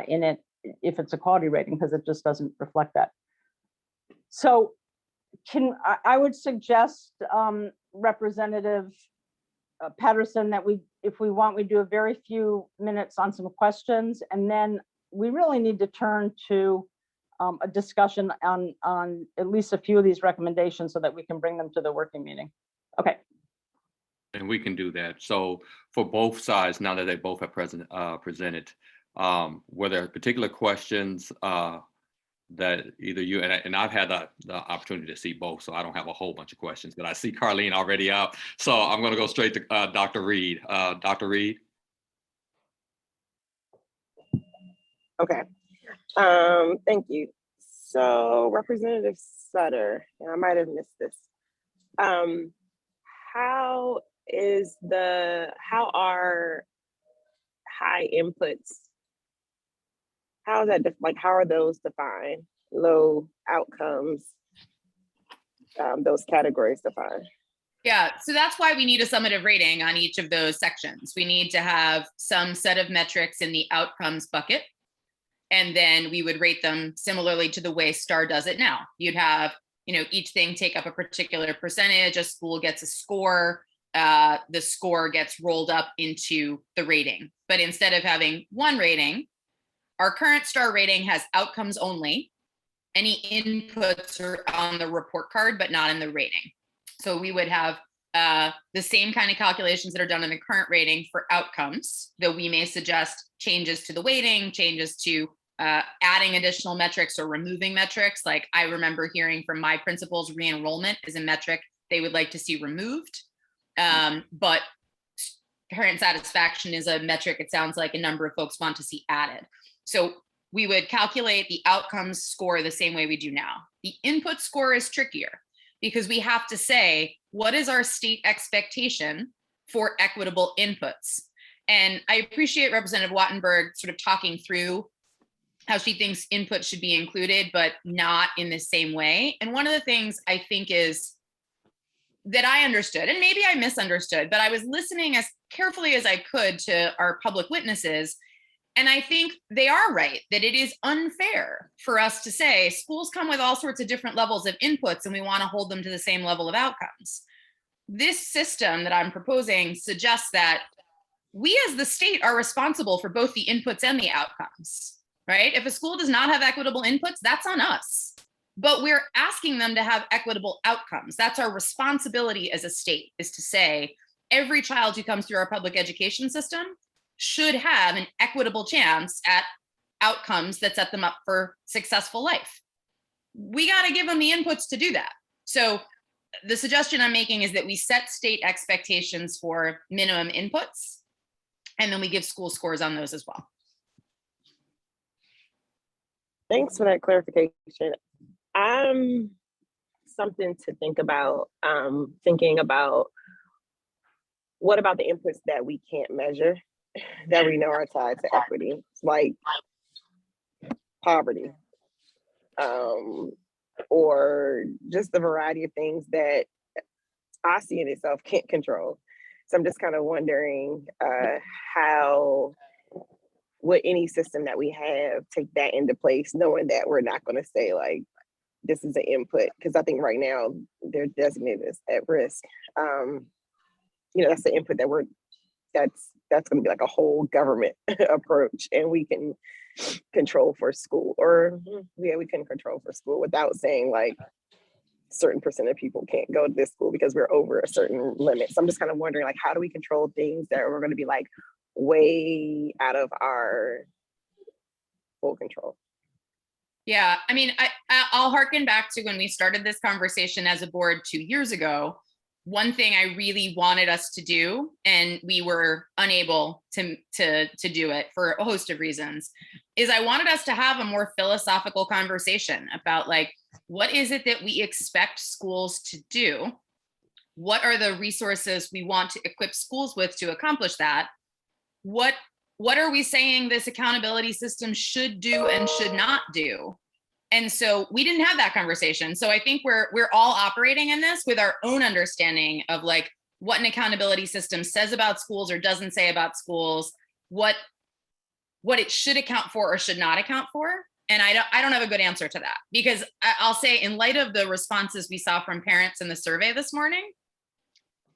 in it if it's a quality rating, because it just doesn't reflect that. So I would suggest, Representative Patterson, that if we want, we do a very few minutes on some questions, and then we really need to turn to a discussion on at least a few of these recommendations so that we can bring them to the working meeting. Okay. And we can do that. So for both sides, now that they both have presented, were there particular questions that either you and I've had the opportunity to see both, so I don't have a whole bunch of questions, but I see Carlene already out. So I'm going to go straight to Dr. Reed. Dr. Reed. Okay. Thank you. So Representative Sutter, and I might have missed this. How are high inputs? How is that how are those defined? Low outcomes, those categories defined? Yeah, so that's why we need a summative rating on each of those sections. We need to have some set of metrics in the outcomes bucket, and then we would rate them similarly to the way STAR does it now. You'd have, each thing take up a particular percentage, a school gets a score, the score gets rolled up into the rating. But instead of having one rating, our current STAR rating has outcomes only. Any inputs are on the report card, but not in the rating. So we would have the same kind of calculations that are done in the current rating for outcomes, though we may suggest changes to the weighting, changes to adding additional metrics or removing metrics. Like I remember hearing from my principals, re-enrollment is a metric they would like to see removed. But parent satisfaction is a metric it sounds like a number of folks want to see added. So we would calculate the outcomes score the same way we do now. The input score is trickier because we have to say, what is our state expectation for equitable inputs? And I appreciate Representative Wattenberg sort of talking through how she thinks input should be included, but not in the same way. And one of the things I think is that I understood, and maybe I misunderstood, but I was listening as carefully as I could to our public witnesses. And I think they are right that it is unfair for us to say schools come with all sorts of different levels of inputs and we want to hold them to the same level of outcomes. This system that I'm proposing suggests that we as the state are responsible for both the inputs and the outcomes, right? If a school does not have equitable inputs, that's on us. But we're asking them to have equitable outcomes. That's our responsibility as a state, is to say every child who comes through our public education system should have an equitable chance at outcomes that set them up for successful life. We got to give them the inputs to do that. So the suggestion I'm making is that we set state expectations for minimum inputs, and then we give school scores on those as well. Thanks for that clarification. Something to think about, thinking about what about the inputs that we can't measure, that we know are tied to equity, like poverty, or just the variety of things that I see in itself can't control. So I'm just kind of wondering how would any system that we have take that into place, knowing that we're not going to say like, this is an input, because I think right now they're designated as at risk. That's the input that that's going to be like a whole government approach, and we can control for school, or we can control for school without saying like certain percent of people can't go to this school because we're over a certain limit. So I'm just kind of wondering, like, how do we control things that we're going to be like way out of our full control? Yeah, I mean, I'll harken back to when we started this conversation as a board 2 years ago. One thing I really wanted us to do, and we were unable to do it for a host of reasons, is I wanted us to have a more philosophical conversation about like, what is it that we expect schools to do? What are the resources we want to equip schools with to accomplish that? What are we saying this accountability system should do and should not do? And so we didn't have that conversation. So I think we're all operating in this with our own understanding of like what an accountability system says about schools or doesn't say about schools, what it should account for or should not account for. And I don't have a good answer to that, because I'll say, in light of the responses we saw from parents in the survey this morning,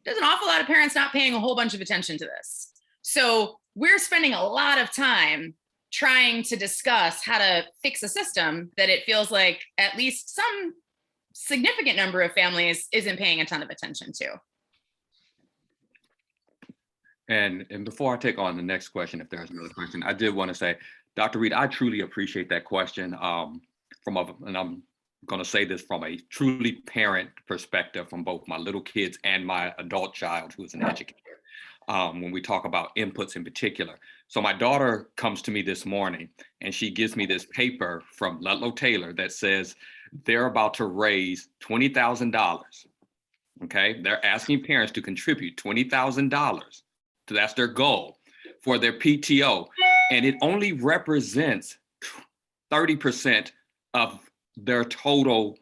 there's an awful lot of parents not paying a whole bunch of attention to this. So we're spending a lot of time trying to discuss how to fix a system that it feels like at least some significant number of families isn't paying a ton of attention to. And before I take on the next question, if there's another question, I did want to say, Dr. Reed, I truly appreciate that question. And I'm going to say this from a truly parent perspective, from both my little kids and my adult child who is an educator. When we talk about inputs in particular. So my daughter comes to me this morning and she gives me this paper from Ludlow Taylor that says they're about to raise $20,000. Okay, they're asking parents to contribute $20,000. So that's their goal for their PTO. And it only represents 30% of their total,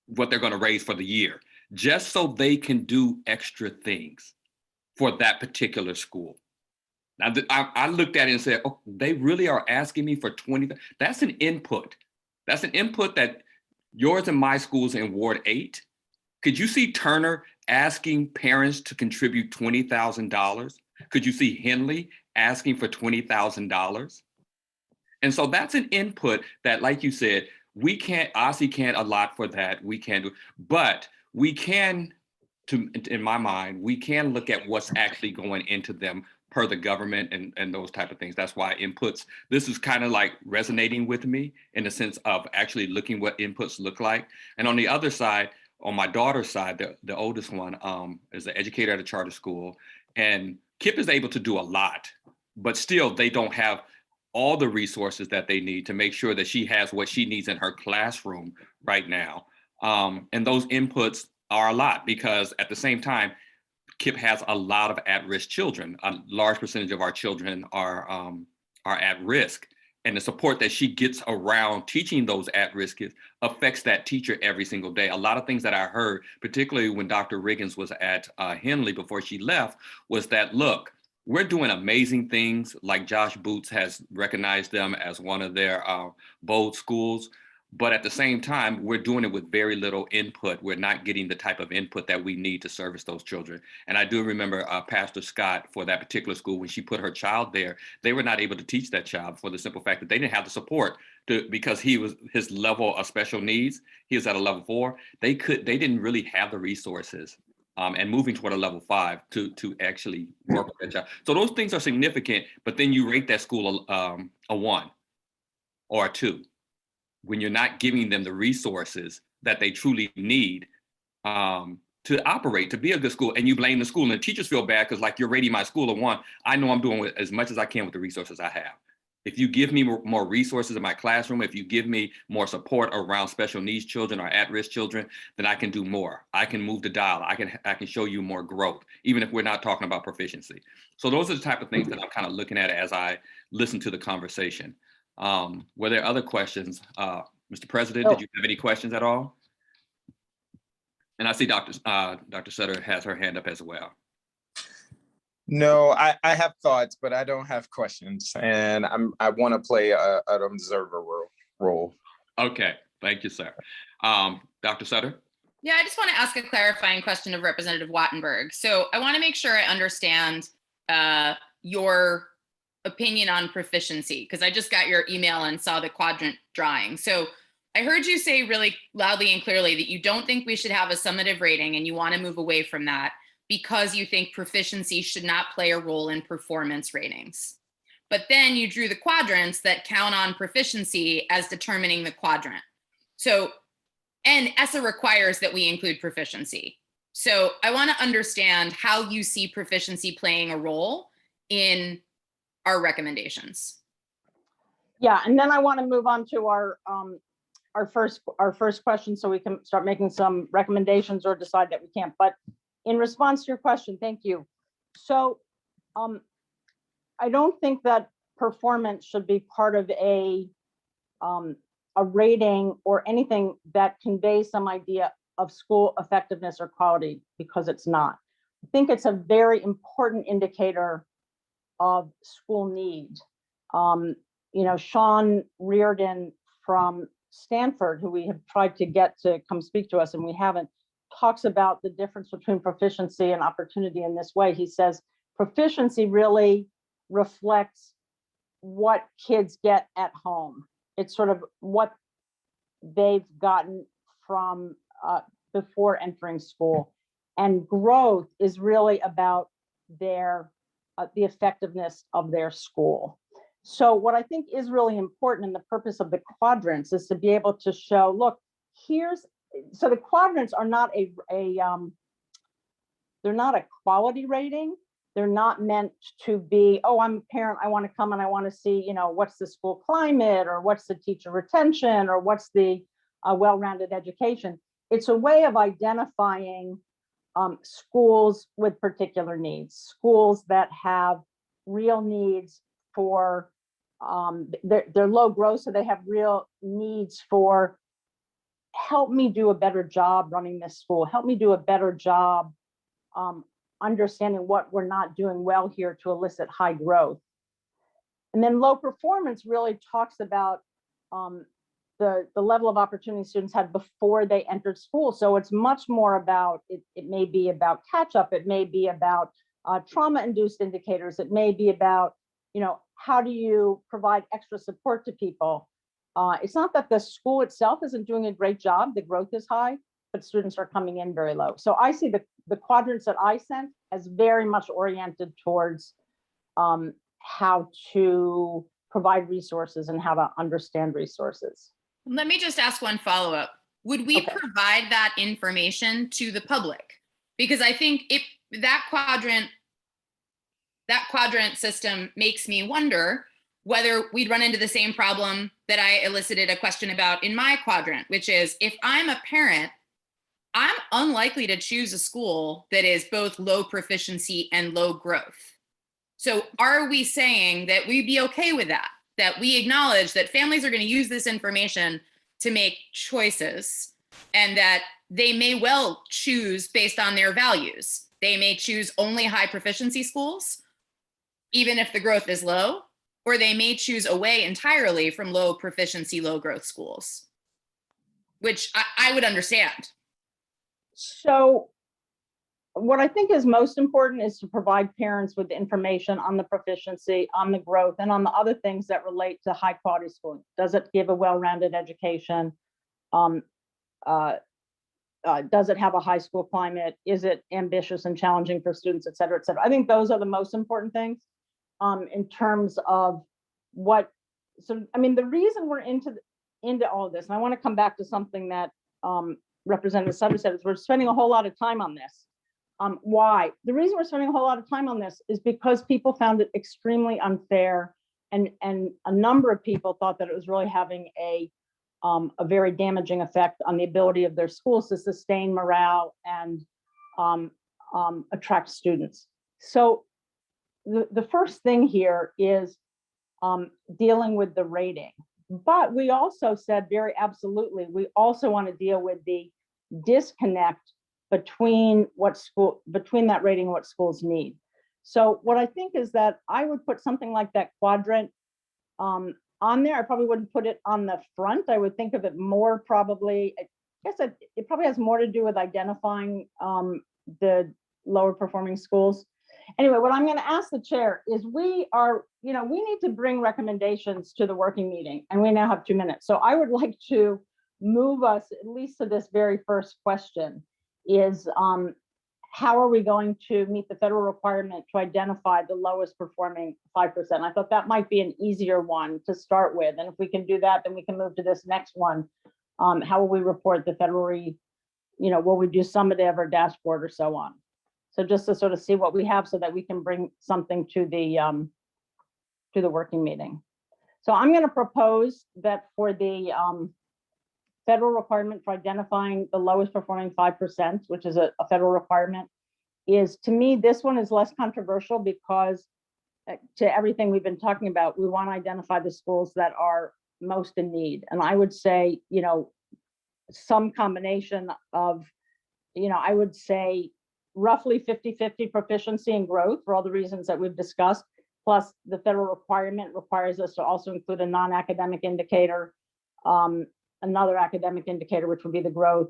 what they're going to raise for the year, just so they can do extra things for that particular school. Now, I looked at it and said, oh, they really are asking me for 20. That's an input. That's an input that yours and my schools in Ward 8. Could you see Turner asking parents to contribute $20,000? Could you see Henley asking for $20,000? And so that's an input that, like you said, OSSE can't allot for that. We can't do, but we can, in my mind, we can look at what's actually going into them per the government and those type of things. That's why inputs, this is kind of like resonating with me in the sense of actually looking what inputs look like. And on the other side, on my daughter's side, the oldest one is an educator at a charter school, and Kip is able to do a lot, but still they don't have all the resources that they need to make sure that she has what she needs in her classroom right now. And those inputs are a lot, because at the same time, Kip has a lot of at-risk children. A large percentage of our children are at risk. and the support that she gets around teaching those at-risk kids affects that teacher every single day. A lot of things that I heard, particularly when Dr. Riggins was at Henley before she left, was that, look, we're doing amazing things, like Josh Boots has recognized them as one of their bold schools. But at the same time, we're doing it with very little input. We're not getting the type of input that we need to service those children. And I do remember Pastor Scott, for that particular school, when she put her child there, they were not able to teach that child for the simple fact that they didn't have the support because his level of special needs, he was at a level 4. They didn't really have the resources and moving toward a level 5 to actually work with that child. So those things are significant, but then you rate that school a 1 or a 2. When you're not giving them the resources that they truly need to operate, to be a good school, and you blame the school, and the teachers feel bad because, like, you're rating my school a 1. I know I'm doing as much as I can with the resources I have. If you give me more resources in my classroom, if you give me more support around special needs children or at-risk children, then I can do more. I can move the dial. I can show you more growth, even if we're not talking about proficiency. So those are the type of things that I'm kind of looking at as I listen to the conversation. Were there other questions? Mr. President, did you have any questions at all? And I see Dr. Sutter has her hand up as well. No, I have thoughts, but I don't have questions. And I want to play an observer role. Okay, thank you, sir. Dr. Sutter? Yeah, I just want to ask a clarifying question of Representative Wattenberg. So I want to make sure I understand your opinion on proficiency, because I just got your email and saw the quadrant drawing. So I heard you say really loudly and clearly that you don't think we should have a summative rating and you want to move away from that because you think proficiency should not play a role in performance ratings. But then you drew the quadrants that count on proficiency as determining the quadrant. So, and ESSA requires that we include proficiency. So I want to understand how you see proficiency playing a role in our recommendations. Yeah, and then I want to move on to our first question, so we can start making some recommendations or decide that we can't. But in response to your question, thank you. So I don't think that performance should be part of a rating or anything that conveys some idea of school effectiveness or quality, because it's not. I think it's a very important indicator of school need. You know, Sean Reardon from Stanford, who we have tried to get to come speak to us and we haven't, talks about the difference between proficiency and opportunity in this way. He says proficiency really reflects what kids get at home. It's sort of what they've gotten from before entering school. And growth is really about their the effectiveness of their school. So what I think is really important in the purpose of the quadrants is to be able to show, look, so the quadrants are not they're not a quality rating. They're not meant to be, oh, I'm a parent, I want to come and I want to see, you know, what's the school climate or what's the teacher retention or what's the well-rounded education. It's a way of identifying schools with particular needs, schools that have real needs for, they're low growth, so they have real needs for, help me do a better job running this school, help me do a better job understanding what we're not doing well here to elicit high growth. And then low performance really talks about the level of opportunity students had before they entered school. So it's much more about, it may be about catch up, it may be about trauma-induced indicators, it may be about, you know, how do you provide extra support to people? It's not that the school itself isn't doing a great job, the growth is high, but students are coming in very low. So I see the quadrants that I sent as very much oriented towards how to provide resources and how to understand resources. Let me just ask one follow-up. Would we provide that information to the public? Because I think if that quadrant system makes me wonder whether we'd run into the same problem that I elicited a question about in my quadrant, which is, if I'm a parent, I'm unlikely to choose a school that is both low proficiency and low growth. So are we saying that we'd be okay with that that we acknowledge that families are going to use this information to make choices, and that they may well choose based on their values. They may choose only high proficiency schools, even if the growth is low, or they may choose away entirely from low proficiency, low growth schools, which I would understand. So what I think is most important is to provide parents with the information on the proficiency, on the growth, and on the other things that relate to high quality schooling. Does it give a well-rounded education? Does it have a high school climate? Is it ambitious and challenging for students, et cetera, et cetera? I think those are the most important things in terms of what, so, I mean, the reason we're into all of this, and I want to come back to something that Representative Sutter said, is we're spending a whole lot of time on this. Why? The reason we're spending a whole lot of time on this is because people found it extremely unfair, and a number of people thought that it was really having a very damaging effect on the ability of their schools to sustain morale and attract students. So the first thing here is dealing with the rating. But we also said very absolutely, we also want to deal with the disconnect between that rating and what schools need. So what I think is that I would put something like that quadrant on there. I probably wouldn't put it on the front. I would think of it more probably, I guess it probably has more to do with identifying the lower performing schools. Anyway, what I'm going to ask the chair is we need to bring recommendations to the working meeting, and we now have 2 minutes. So I would like to move us at least to this very first question is how are we going to meet the federal requirement to identify the lowest performing 5%? I thought that might be an easier one to start with. And if we can do that, then we can move to this next one. How will we report the federal, will we do summative or dashboard or so on? So just to sort of see what we have so that we can bring something to the working meeting. So I'm going to propose that for the federal requirement for identifying the lowest performing 5%, which is a federal requirement, is, to me, this one is less controversial because to everything we've been talking about, we want to identify the schools that are most in need. And I would say, some combination of, I would say roughly 50-50 proficiency and growth for all the reasons that we've discussed, plus the federal requirement requires us to also include a non-academic indicator, another academic indicator, which would be the growth,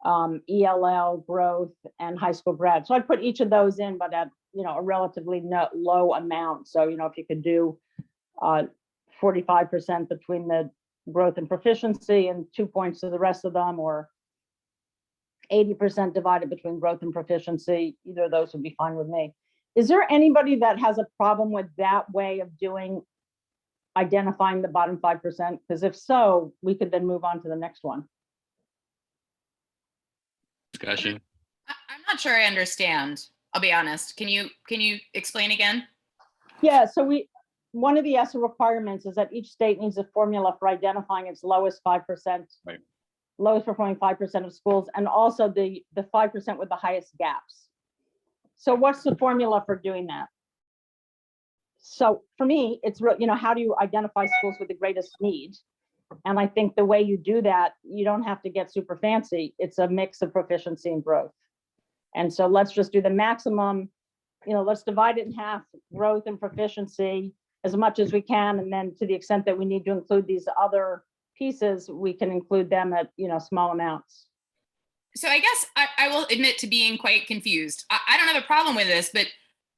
ELL growth, and high school grad. So I'd put each of those in, but at a relatively low amount. So if you could do 45% between the growth and proficiency and 2 points to the rest of them, or 80% divided between growth and proficiency, either of those would be fine with me. Is there anybody that has a problem with that way of identifying the bottom 5%? Because if so, we could then move on to the next one. Discussion. I'm not sure I understand. I'll be honest. Can you explain again? Yeah, so one of the ESSA requirements is that each state needs a formula for identifying its lowest 5%, right, lowest performing 5% of schools, and also the 5% with the highest gaps. So what's the formula for doing that? So for me, it's how do you identify schools with the greatest need? And I think the way you do that, you don't have to get super fancy. It's a mix of proficiency and growth. And so let's just do the maximum, let's divide it in half, growth and proficiency as much as we can. And then to the extent that we need to include these other pieces, we can include them at, small amounts. So I guess I will admit to being quite confused. I don't have a problem with this, but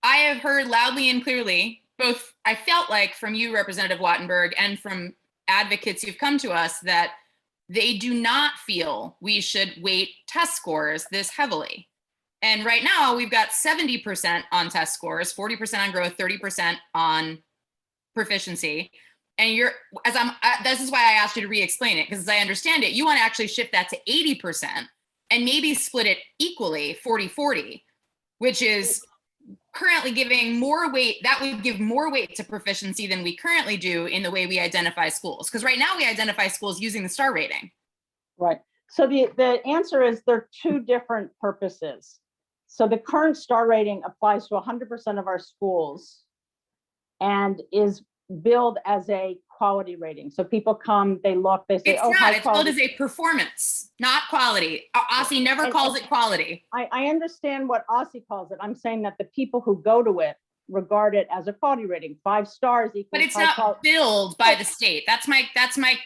I have heard loudly and clearly, both I felt like from you, Representative Wattenberg, and from advocates who've come to us, that they do not feel we should weight test scores this heavily. And right now we've got 70% on test scores, 40% on growth, 30% on proficiency. And this is why I asked you to re-explain it, because as I understand it, you want to actually shift that to 80% and maybe split it equally 40-40, which is currently giving more weight. That would give more weight to proficiency than we currently do in the way we identify schools. Because right now we identify schools using the star rating. Right. So the answer is there are two different purposes. So the current star rating applies to 100% of our schools and is billed as a quality rating. So people come, they look, they say, It's oh, not, high it's billed quality. as a performance, not quality. OSSI never And- calls it quality. I understand what OSSI calls it. I'm saying that the people who go to it regard it as a quality rating. 5 stars equals. But it's high not quality. billed by the state. That's my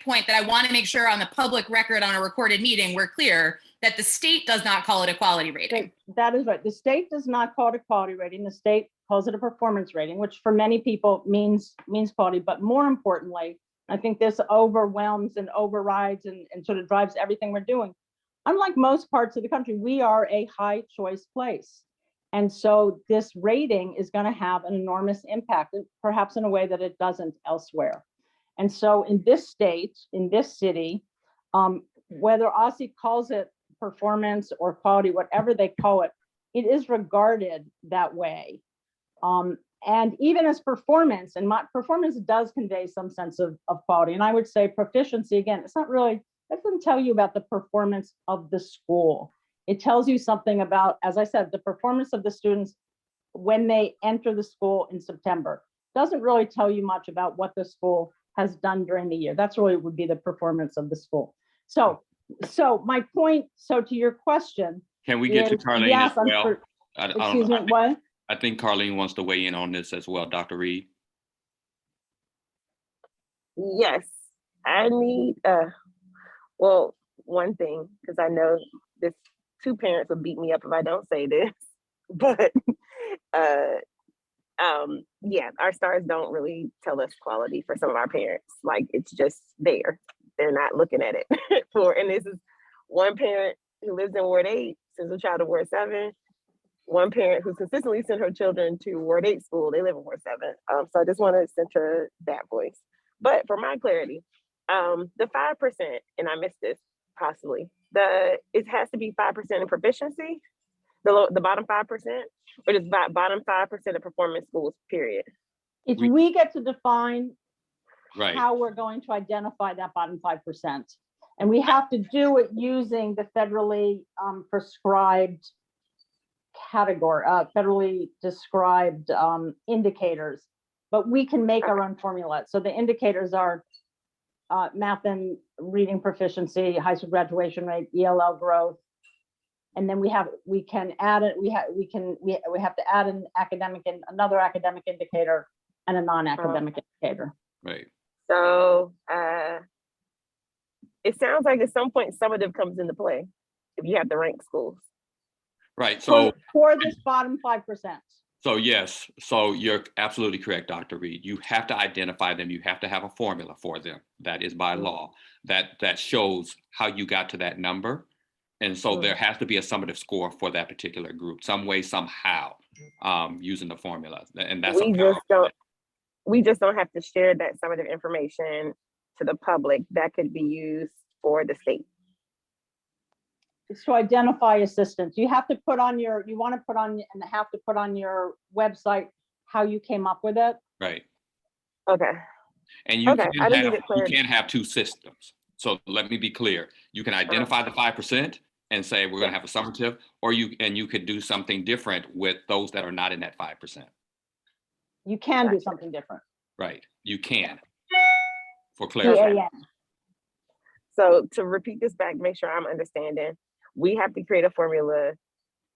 point, that I want to make sure on the public record on a recorded meeting, we're clear that the state does not call it a quality rating. That is right. The state does not call it a quality rating. The state calls it a performance rating, which for many people means quality. But more importantly, I think this overwhelms and overrides and sort of drives everything we're doing. Unlike most parts of the country, we are a high choice place. And so this rating is going to have an enormous impact, perhaps in a way that it doesn't elsewhere. And so in this state, in this city, whether OSSI calls it performance or quality, whatever they call it, it is regarded that way. And even as performance, and performance does convey some sense of quality. And I would say proficiency, again, it's not really, that doesn't tell you about the performance of the school. It tells you something about, as I said, the performance of the students when they enter the school in September. Doesn't really tell you much about what the school has done during the year. That's really would be the performance of the school. So my point, so to your question. Can we get to Carlene yes, as well? Excuse me, what? I think Carlene wants to weigh in on this as well, Dr. Reed. Yes, I need, well, one thing, because I know this 2 parents will beat me up if I don't say this, but yeah, our stars don't really tell us quality for some of our parents. Like, it's just there. They're not looking at it. And this is one parent who lives in Ward 8, sends a child to Ward 7. One parent who's consistently sent her children to Ward 8 school, they live in Ward 7. So I just want to center that voice. But for my clarity, the 5%, and I missed this possibly, it has to be 5% in proficiency, the bottom 5%, or just bottom 5% of performance schools, period. We get to define Right. how we're going to identify that bottom 5%. And we have to do it using the federally prescribed category, federally described indicators, but we can make our own formula. So the indicators are math and reading proficiency, high school graduation rate, ELL growth, and then we have to add an academic and another academic indicator and a non-academic indicator. Right. So it sounds like at some point summative comes into play if you have to rank schools. Right. So for this bottom 5%. So yes, so you're absolutely correct, Dr. Reed. You have to identify them. You have to have a formula for them. That is by law. That shows how you got to that number. And so there has to be a summative score for that particular group, some way, somehow, using the formula. And that's we just don't have to share that summative information to the public. That could be used for the state. To identify assistance, you have to put on your, have to put on your website how you came up with it. right. Okay. And you clarity. can't have 2 systems. So let me be clear. You can identify the 5% and say we're going to have a summative, or you could do something different with those that are not in that 5%. You can do something different. Right. You can. For clarity. Yeah. So to repeat this back, make sure I'm understanding, we have to create a formula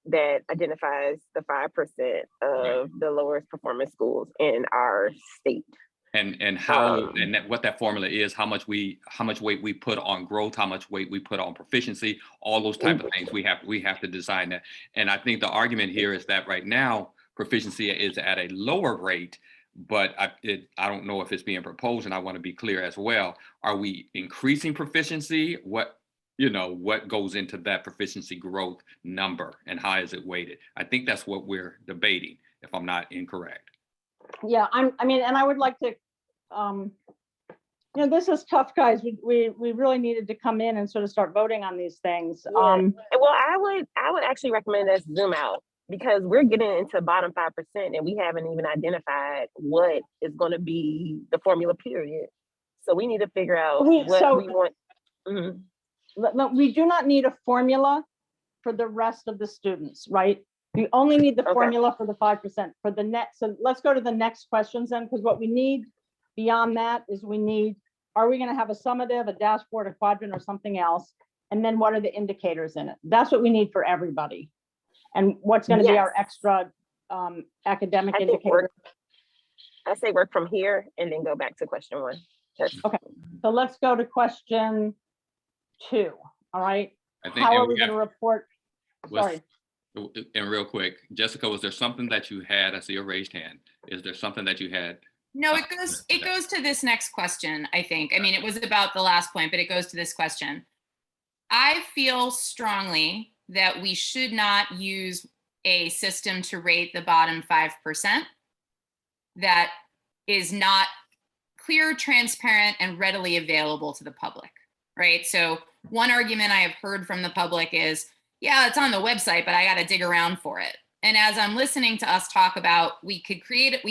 that identifies the 5% of the lowest performance schools in our state. And how and what that formula is, how much weight we put on growth, how much weight we put on proficiency, all those type of things. We have to design that. And I think the argument here is that right now proficiency is at a lower rate, but I don't know if it's being proposed, and I want to be clear as well. Are we increasing proficiency? What goes into that proficiency growth number, and how is it weighted? I think that's what we're debating, if I'm not incorrect. Yeah, and I would like to, this is tough, guys. We really needed to come in and sort of start voting on these things. Yeah. Well, I would actually recommend us zoom out, because we're getting into bottom 5% and we haven't even identified what is going to be the formula, period. So we need to figure out what we want. No, we do not need a formula for the rest of the students, right? We only need the formula for the 5% for the next. So let's go to the next questions then, because what we need beyond that is are we going to have a summative, a dashboard, a quadrant, or something else? And then what are the indicators in it? That's what we need for everybody. And what's going to be our extra academic indicator? I say work from here and then go back to question 1. Okay, so let's go to question 2. All right. I think, How and are we going to report? Sorry. And real quick, Jessica, was there something that you had? I see a raised hand. Is there something that you had? No, it goes to this next question, I think. I mean, it was about the last point, but it goes to this question. I feel strongly that we should not use a system to rate the bottom 5% that is not clear, transparent, and readily available to the public, right? So one argument I have heard from the public is, yeah, it's on the website, but I got to dig around for it. And as I'm listening to us talk about, we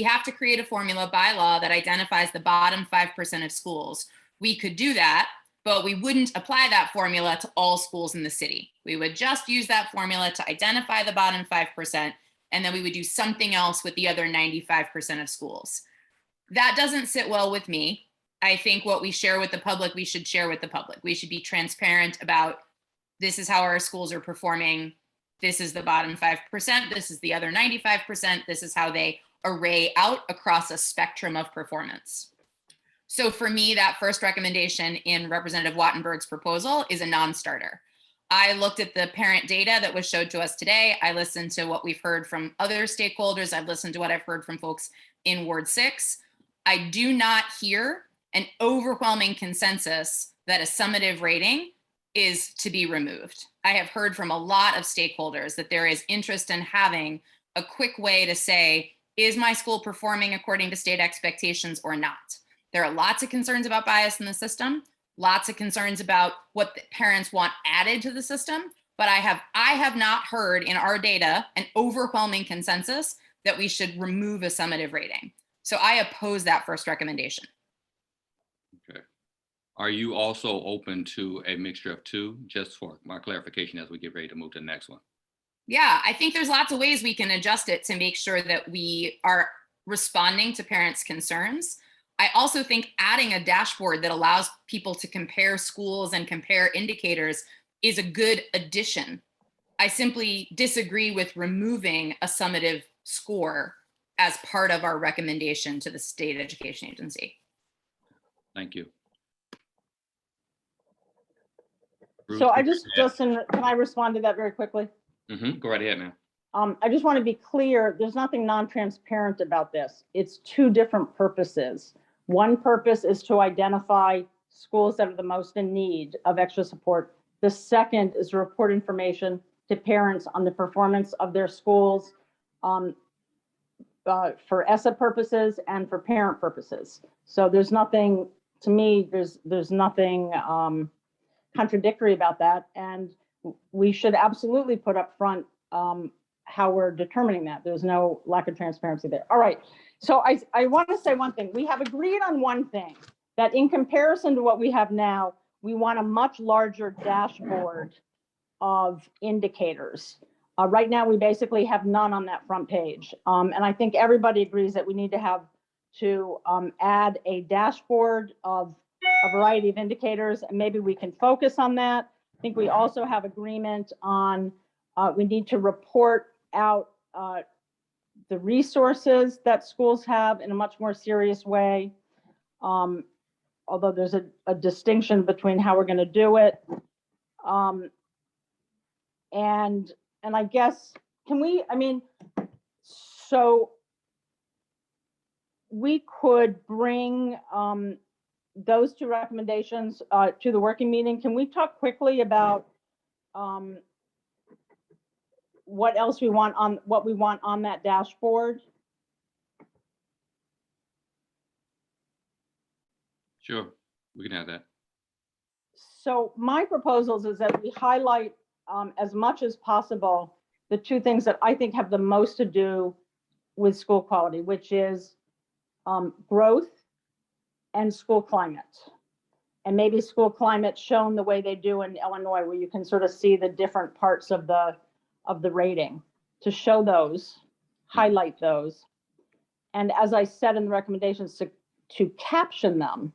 have to create a formula by law that identifies the bottom 5% of schools. We could do that, but we wouldn't apply that formula to all schools in the city. We would just use that formula to identify the bottom 5%, and then we would do something else with the other 95% of schools. That doesn't sit well with me. I think what we share with the public, we should share with the public. We should be transparent about, this is how our schools are performing. This is the bottom 5%. This is the other 95%. This is how they array out across a spectrum of performance. So for me, that first recommendation in Representative Wattenberg's proposal is a non-starter. I looked at the parent data that was showed to us today. I listened to what we've heard from other stakeholders. I've listened to what I've heard from folks in Ward 6. I do not hear an overwhelming consensus that a summative rating is to be removed. I have heard from a lot of stakeholders that there is interest in having a quick way to say, is my school performing according to state expectations or not? There are lots of concerns about bias in the system, lots of concerns about what the parents want added to the system, but I have not heard in our data an overwhelming consensus that we should remove a summative rating. So I oppose that first recommendation. Okay. Are you also open to a mixture of two, just for my clarification as we get ready to move to the next one? Yeah, I think there's lots of ways we can adjust it to make sure that we are responding to parents' concerns. I also think adding a dashboard that allows people to compare schools and compare indicators is a good addition. I simply disagree with removing a summative score as part of our recommendation to the state education agency. Thank you. So I Justin, can I respond to that very quickly? Go right ahead, ma'am. I just want to be clear, there's nothing non-transparent about this. It's two different purposes. One purpose is to identify schools that are the most in need of extra support. The second is to report information to parents on the performance of their schools for ESSA purposes and for parent purposes. So there's nothing, to me, there's nothing contradictory about that. And we should absolutely put up front how we're determining that. There's no lack of transparency there. All right. So I want to say one thing. We have agreed on one thing, that in comparison to what we have now, we want a much larger dashboard of indicators. Right now, we basically have none on that front page. And I think everybody agrees that we need to add a dashboard of a variety of indicators, and maybe we can focus on that. I think we also have agreement on we need to report out the resources that schools have in a much more serious way. Although there's a distinction between how we're going to do it. And I guess, so we could bring those two recommendations to the working meeting. Can we talk quickly about what else we want on that dashboard? Sure, we can have that. So my proposals is that we highlight as much as possible the two things that I think have the most to do with school quality, which is growth and school climate. And maybe school climate shown the way they do in Illinois, where you can sort of see the different parts of the rating, to show those, highlight those. And as I said in the recommendations, to caption them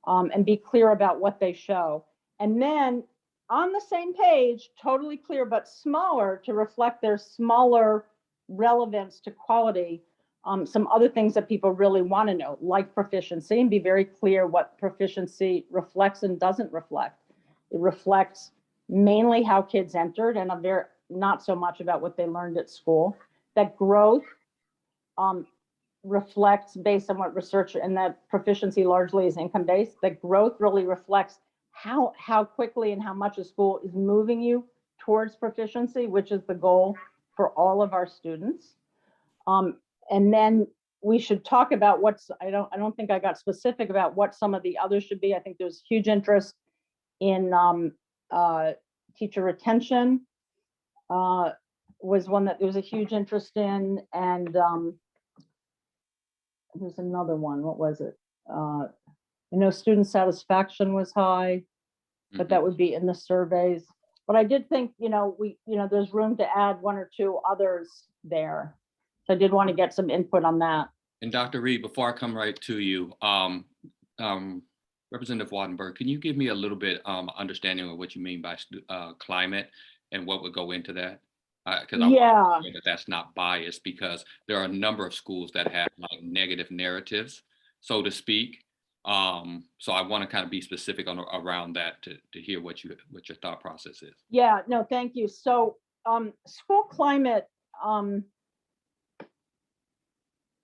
and be clear about what they show. And then on the same page, totally clear, but smaller to reflect their smaller relevance to quality. Some other things that people really want to know, like proficiency, and be very clear what proficiency reflects and doesn't reflect. It reflects mainly how kids entered and not so much about what they learned at school. That growth reflects based on what research, and that proficiency largely is income-based. That growth really reflects how quickly and how much a school is moving you towards proficiency, which is the goal for all of our students. And then we should talk about I don't think I got specific about what some of the others should be. I think there's huge interest in teacher retention was one that there was a huge interest in, and there's another one. What was it? Student satisfaction was high, but that would be in the surveys. But I did think, there's room to add one or two others there. So I did want to get some input on that. And Dr. Reed, before I come right to you, Representative Wattenberg, can you give me a little bit understanding of what you mean by climate and what would go into that? Because I want to that's not biased, because there are a number of schools that have like negative narratives, so to speak. So I want to kind of be specific around that to hear what your thought process is. Yeah, no, thank you. So school climate,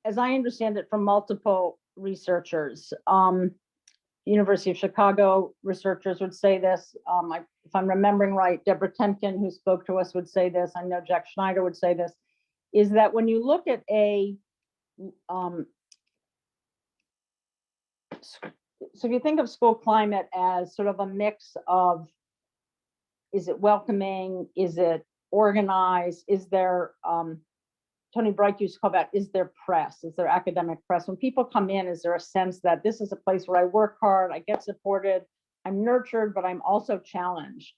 as I understand it from multiple researchers, University of Chicago researchers would say this. If I'm remembering right, Deborah Temkin, who spoke to us, would say this. I know Jack Schneider would say this, is that when you look at so if you think of school climate as sort of a mix of, is it welcoming? Is it organized? Is there, Tony Bright used to call that, is there press? Is there academic press? When people come in, is there a sense that this is a place where I work hard, I get supported, I'm nurtured, but I'm also challenged?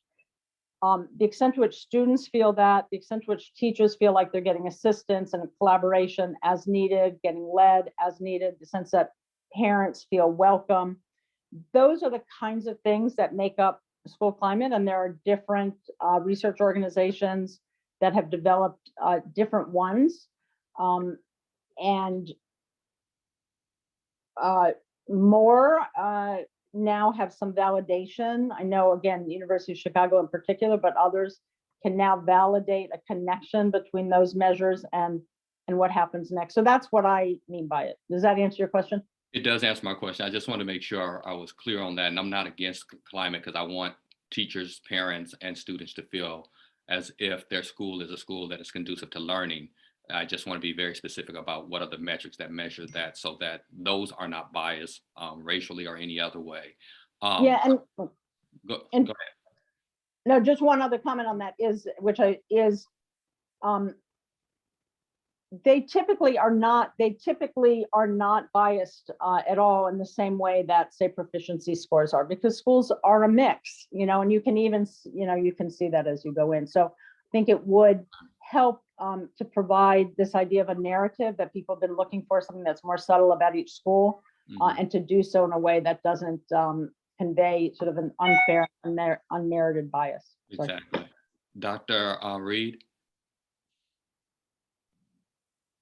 The extent to which students feel that, the extent to which teachers feel like they're getting assistance and collaboration as needed, getting led as needed, the sense that parents feel welcome. Those are the kinds of things that make up school climate. And there are different research organizations that have developed different ones. And more now have some validation. I know, again, the University of Chicago in particular, but others can now validate a connection between those measures and what happens next. So that's what I mean by it. Does that answer your question? It does answer my question. I just want to make sure I was clear on that. And I'm not against climate, because I want teachers, parents, and students to feel as if their school is a school that is conducive to learning. I just want to be very specific about what are the metrics that measure that, so that those are not biased racially or any other way. Yeah, go ahead. No, just one other comment on that is, they typically are not biased at all in the same way that, say, proficiency scores are, because schools are a mix, and you can even, you can see that as you go in. So I think it would help to provide this idea of a narrative that people have been looking for, something that's more subtle about each school, and to do so in a way that doesn't convey sort of an unfair, unmerited bias. Exactly. Dr. Reed?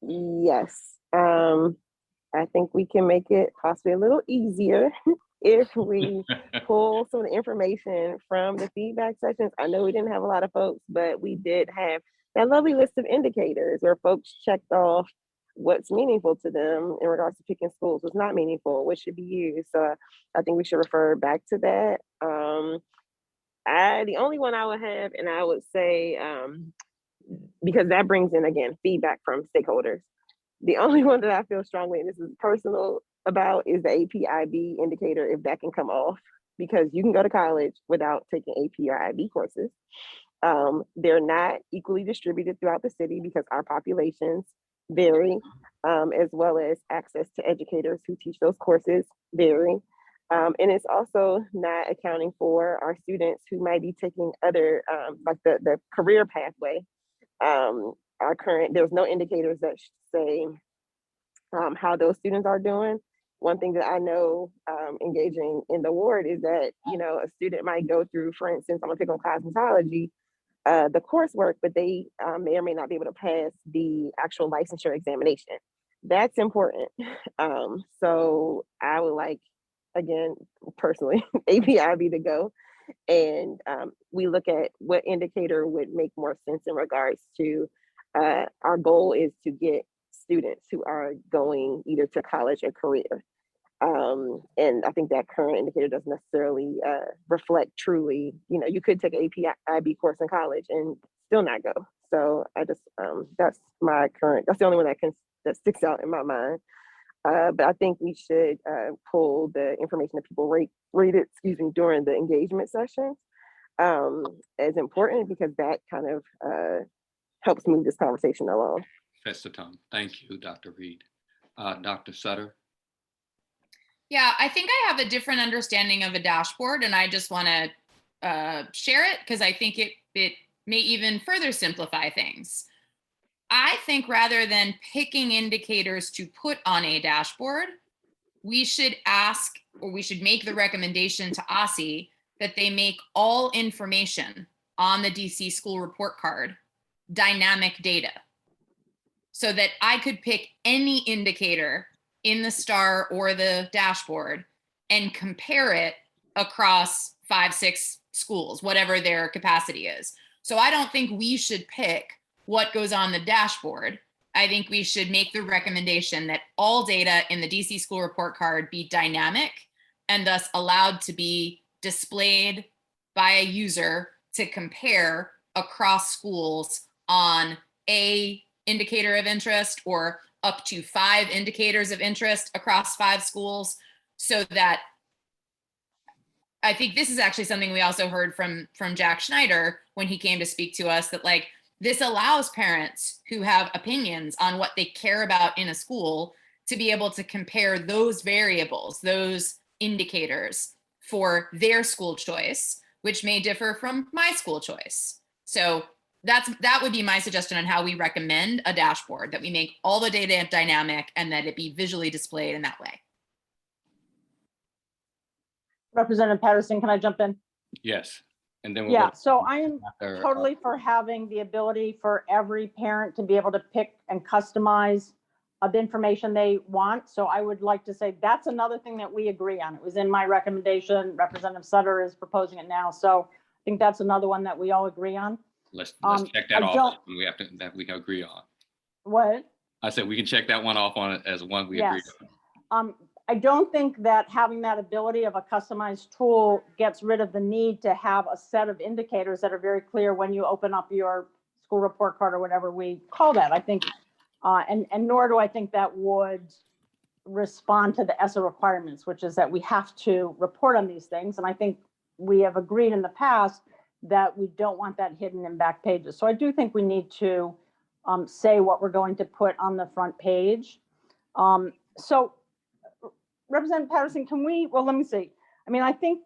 Yes, I think we can make it possibly a little easier if we pull some of the information from the feedback sessions. I know we didn't have a lot of folks, but we did have that lovely list of indicators where folks checked off what's meaningful to them in regards to picking schools, what's not meaningful, what should be used. So I think we should refer back to that. The only one I would have, and I would say, because that brings in, again, feedback from stakeholders. The only one that I feel strongly, and this is personal about, is the AP/IB indicator, if that can come off, because you can go to college without taking AP or IB courses. They're not equally distributed throughout the city because our populations vary, as well as access to educators who teach those courses vary. And it's also not accounting for our students who might be taking other, like the career pathway. There's no indicators that say how those students are doing. one thing that I know engaging in the ward is that, you know, a student might go through, for instance, I'm gonna pick on cosmetology, the coursework, but they may or may not be able to pass the actual licensure examination. That's important. So I would like, again, personally, APIB to go. And we look at what indicator would make more sense in regards to our goal is to get students who are going either to college or career. And I think that current indicator doesn't necessarily reflect truly, you know, you could take an APIB course in college and still not go. So I just, that's the only one that sticks out in my mind. But I think we should pull the information that people rated, during the engagement sessions as important, because that kind of helps move this conversation along. That's the tone. Thank you, Dr. Reed. Dr. Sutter? Yeah, I think I have a different understanding of a dashboard, and I just want to share it because I think it may even further simplify things. I think rather than picking indicators to put on a dashboard, we should ask, or we should make the recommendation to OSSI that they make all information on the DC school report card dynamic data, so that I could pick any indicator in the STAR or the dashboard and compare it across 5, 6 schools, whatever their capacity is. So I don't think we should pick what goes on the dashboard. I think we should make the recommendation that all data in the DC school report card be dynamic and thus allowed to be displayed by a user to compare across schools on a indicator of interest or up to 5 indicators of interest across 5 schools. So that, I think this is actually something we also heard from Jack Schneider when he came to speak to us, that like, this allows parents who have opinions on what they care about in a school to be able to compare those variables, those indicators for their school choice, which may differ from my school choice. So that would be my suggestion on how we recommend a dashboard, that we make all the data dynamic and that it be visually displayed in that way. Representative Patterson, can I jump in? Yes. And then we'll Yeah, go so I am after, totally for having the ability for every parent to be able to pick and customize the information they want. So I would like to say that's another thing that we agree on. It was in my recommendation. Representative Sutter is proposing it now. So I think that's another one that we all agree on. let's check that off. We have to, that we can agree on. What? I said we can check that one off on it as one we agree Yes. on. I don't think that having that ability of a customized tool gets rid of the need to have a set of indicators that are very clear when you open up your school report card or whatever we call that. I think, and nor do I think that would respond to the ESSA requirements, which is that we have to report on these things. And I think we have agreed in the past that we don't want that hidden in back pages. So I do think we need to say what we're going to put on the front page. So Representative Patterson, can we, well, let me see. I mean, I think,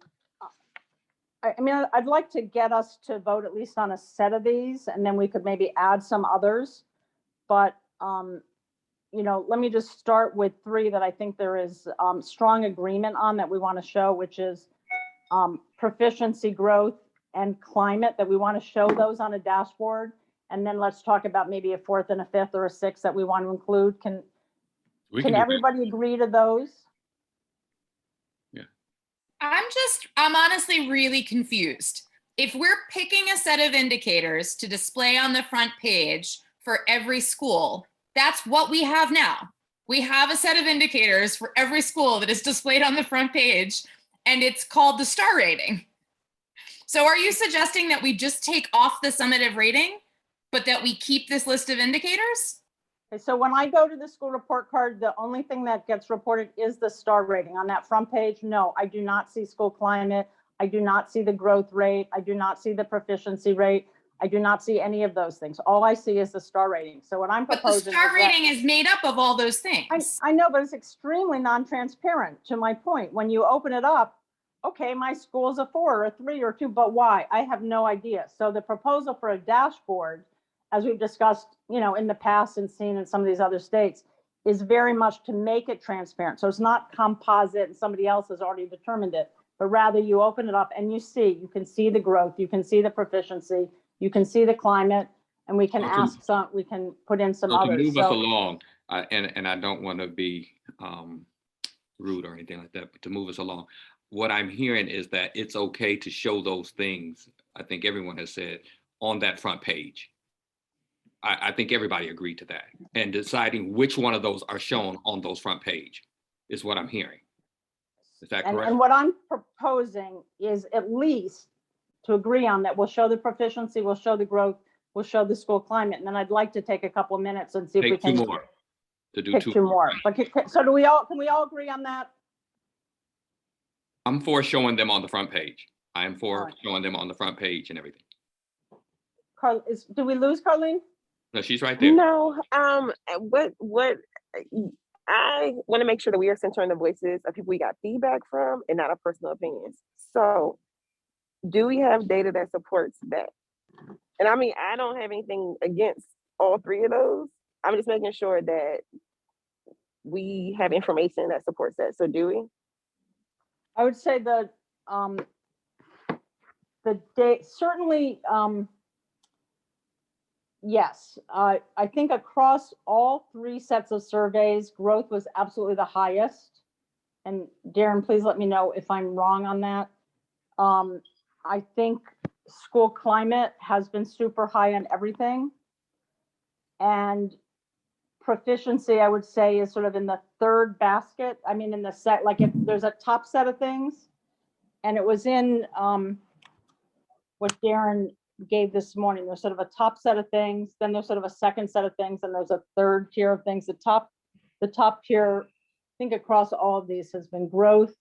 I'd like to get us to vote at least on a set of these, and then we could maybe add some others. But, you know, let me just start with 3 that I think there is strong agreement on that we want to show, which is proficiency, growth, and climate, that we want to show those on a dashboard. And then let's talk about maybe a 4th and a 5th or a 6th that we want to include. Can everybody agree to those? I'm honestly really confused. If we're picking a set of indicators to display on the front page for every school, that's what we have now. We have a set of indicators for every school that is displayed on the front page, and it's called the STAR rating. So are you suggesting that we just take off the summative rating, but that we keep this list of indicators? Okay, so when I go to the school report card, the only thing that gets reported is the STAR rating. On that front page, no, I do not see school climate. I do not see the growth rate. I do not see the proficiency rate. I do not see any of those things. All I see is the STAR rating. So what I'm proposing— But the STAR rating is made up of all those things. I know, but it's extremely non-transparent, to my point. When you open it up, okay, my school's a 4 or a 3 or 2, but why? I have no idea. So the proposal for a dashboard, as we've discussed, you know, in the past and seen in some of these other states, is very much to make it transparent. So it's not composite and somebody else has already determined it, but rather you open it up and you can see the growth, you can see the proficiency, you can see the climate, and we can we can put in some So to others. move us along, and I don't want to be rude or anything like that, but to move us along, what I'm hearing is that it's okay to show those things, I think everyone has said, on that front page. I think everybody agreed to that. And deciding which one of those are shown on those front page is what I'm hearing. Is that correct? And what I'm proposing is at least to agree on that. We'll show the proficiency, we'll show the growth, we'll show the school climate. And then I'd like to take a couple of minutes and see if we Take can two more. To do pick two two more. But so can we all agree on that? I'm for showing them on the front page. I am All for right. showing them on the front page and everything. Do we lose Carlene? No, she's right there. No, what I want to make sure that we are centering the voices of people we got feedback from and not our personal opinions. So do we have data that supports that? And I mean, I don't have anything against all three of those. I'm just making sure that we have information that supports that. So do we? I would say the date certainly, yes. I think across all three sets of surveys, growth was absolutely the highest. And Darren, please let me know if I'm wrong on that. I think school climate has been super high on everything. And proficiency, I would say, is sort of in the third basket. I mean, in the set, like if there's a top set of things, and it was in what Darren gave this morning, there's sort of a top set of things, then there's sort of a second set of things, and there's a third tier of things. The top tier, I think across all of these has been growth,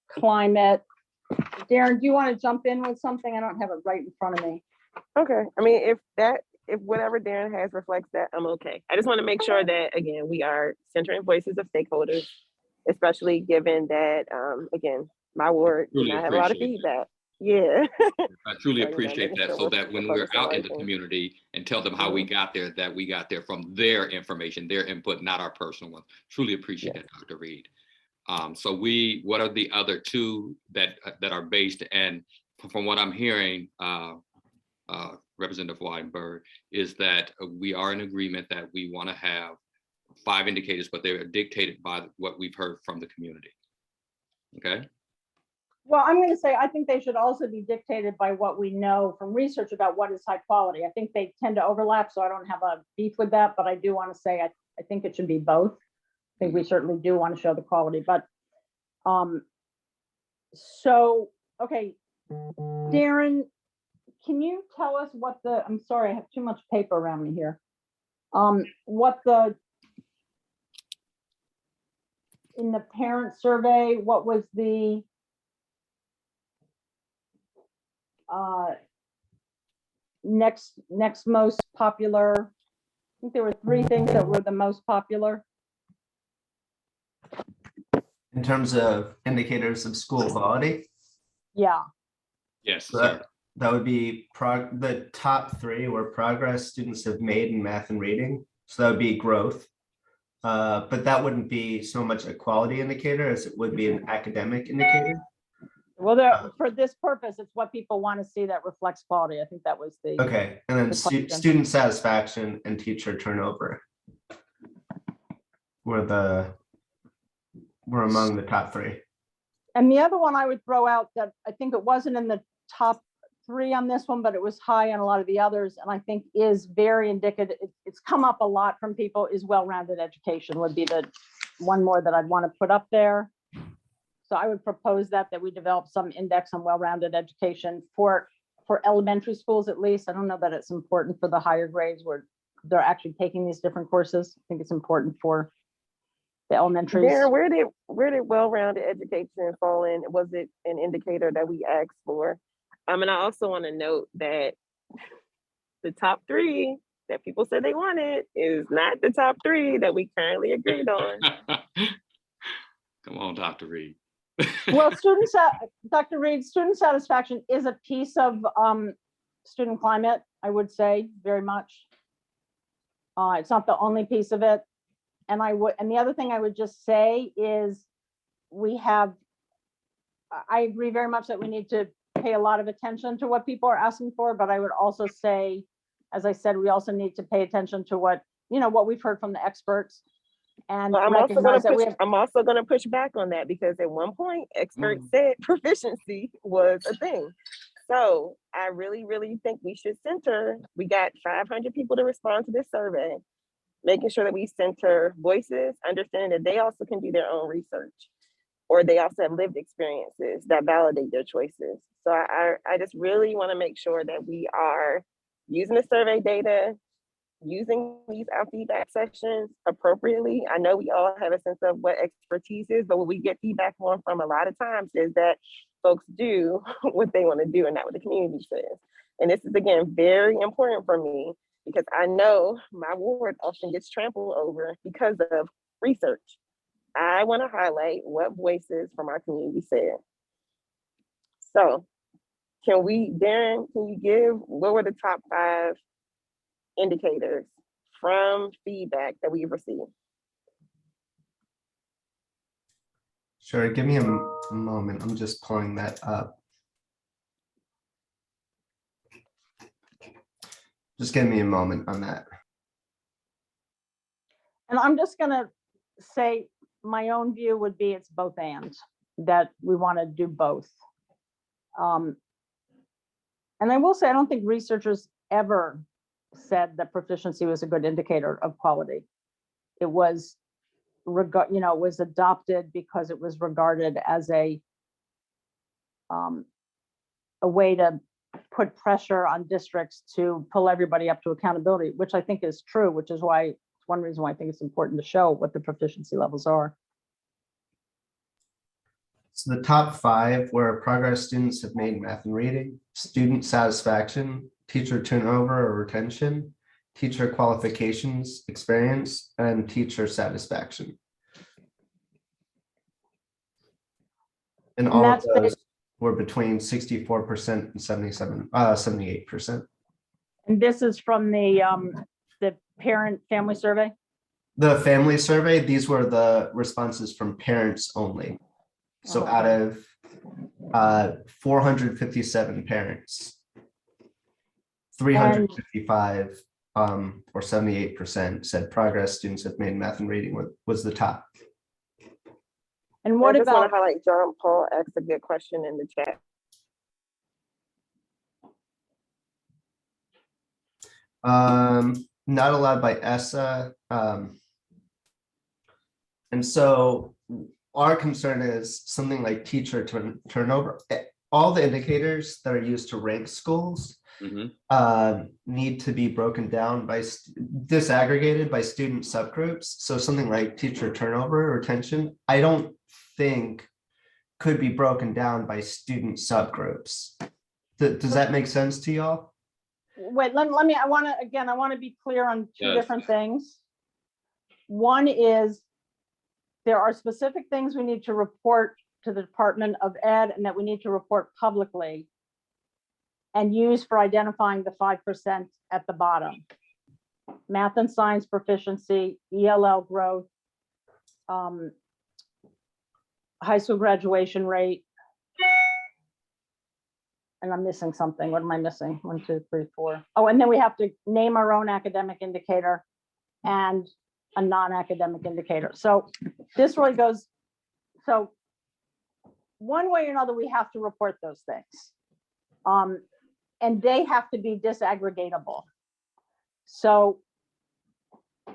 climate. Darren, do you want to jump in with something? I don't have it right in front of me. Okay. I mean, if whatever Darren has reflects that, I'm okay. I just want to make sure that, again, we are centering voices of stakeholders, especially given that, again, my ward did Truly not have a lot of appreciate feedback. Yeah. I truly So, appreciate making that, sure so we're that when focused we're on out in right the things. community and tell them how we got there, that we got there from their information, their input, not our personal one. Truly appreciate that, Dr. Reed. So what are the other two that are based? And from what I'm hearing, Representative Weidenberg, is that we are in agreement that we want to have 5 indicators, but they are dictated by what we've heard from the community. Okay. Well, I'm going to say, I think they should also be dictated by what we know from research about what is high quality. I think they tend to overlap, so I don't have a beef with that, but I do want to say, I think it should be both. I think we certainly do want to show the quality, but, so, okay, Darren, can you tell us what I'm sorry, I have too much paper around me here. In the parent survey, what was the next most popular? I think there were 3 things that were the most popular. In terms of indicators of school quality, Yeah, Yes, so sir. that would be the top 3 were progress students have made in math and reading. So that would be growth. But that wouldn't be so much a quality indicator as it would be an academic indicator. well, for this purpose, it's what people want to see that reflects quality. I think that was the Okay, and then the question. student satisfaction and teacher turnover were among the top 3. And the other one I would throw out that I think it wasn't in the top 3 on this one, but it was high on a lot of the others, and I think is very indicative. It's come up a lot from people, is well-rounded education would be the one more that I'd want to put up there. So I would propose that we develop some index on well-rounded education for elementary schools at least. I don't know that it's important for the higher grades where they're actually taking these different courses. I think it's important for the elementaries. Darren, where did well-rounded education fall in? Was it an indicator that we asked for? And I also want to note that the top 3 that people said they wanted is not the top 3 that we currently agreed on. Come on, Dr. Reed. Well, Dr. Reed, student satisfaction is a piece of student climate, I would say, very much. It's not the only piece of it. And the other thing I would just say is I agree very much that we need to pay a lot of attention to what people are asking for, but I would also say, as I said, we also need to pay attention to what we've heard from the experts. And But recognize that I'm also going to push back on that, because at one point experts said proficiency was a thing. So I really, really think we got 500 people to respond to this survey, making sure that we center voices, understanding that they also can do their own research, or they also have lived experiences that validate their choices. So I just really want to make sure that we are using the survey data, using these our feedback sessions appropriately. I know we all have a sense of what expertise is, but what we get feedback on from a lot of times is that folks do what they want to do and not what the community says. And this is, again, very important for me, because I know my ward often gets trampled over because of research. I want to highlight what voices from our community said. So Darren, can you give, what were the top 5 indicators from feedback that we've received? Sure, give me a moment. I'm just pulling that up. Just give me a moment on that. And I'm just gonna say my own view would be it's both and, that we want to do both. And I will say, I don't think researchers ever said that proficiency was a good indicator of quality. It was it was adopted because it was regarded as a way to put pressure on districts to pull everybody up to accountability, which I think is true, which is why it's one reason why I think it's important to show what the proficiency levels are. So the top 5 were progress students have made in math and reading, student satisfaction, teacher turnover or retention, teacher qualifications, experience, and teacher satisfaction. And all of those were between 64% and 78%. And this is from the parent family survey? The family survey, these were the responses from parents only. So out of 457 parents, 355 or 78% said progress students have made in math and reading was the top. And what I just want about to highlight John Paul asked a good question in the chat. Not allowed by ESSA. And so our concern is something like teacher turnover. All the indicators that are used to rank schools need to be broken down by disaggregated by student subgroups. So something like teacher turnover or retention, I don't think could be broken down by student subgroups. Does that make sense to y'all? Wait, let me, I want to be clear on two different things. One is there are specific things we need to report to the Department of Ed and that we need to report publicly and use for identifying the 5% at the bottom. Math and science proficiency, ELL growth, high school graduation rate. And I'm missing something. What am I missing? 1, 2, 3, 4. Oh, and then we have to name our own academic indicator and a non-academic indicator. So this really goes, so one way or another, we have to report those things. And they have to be disaggregatable. So,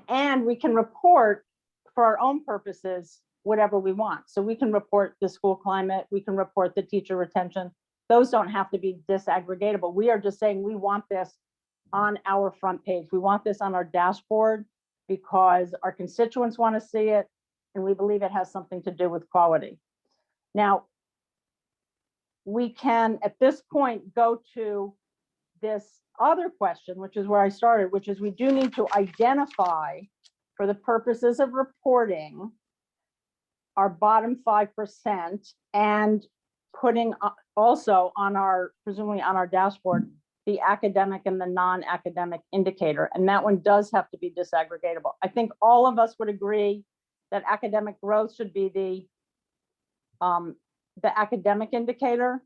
and we can report for our own purposes, whatever we want. So we can report the school climate, we can report the teacher retention. Those don't have to be disaggregatable. We are just saying we want this on our front page. We want this on our dashboard because our constituents want to see it and we believe it has something to do with quality. Now, we can at this point go to this other question, which is where I started, which is we do need to identify for the purposes of reporting our bottom 5% and putting also on our, presumably on our dashboard, the academic and the non-academic indicator, and that one does have to be disaggregatable. I think all of us would agree that academic growth should be the academic indicator.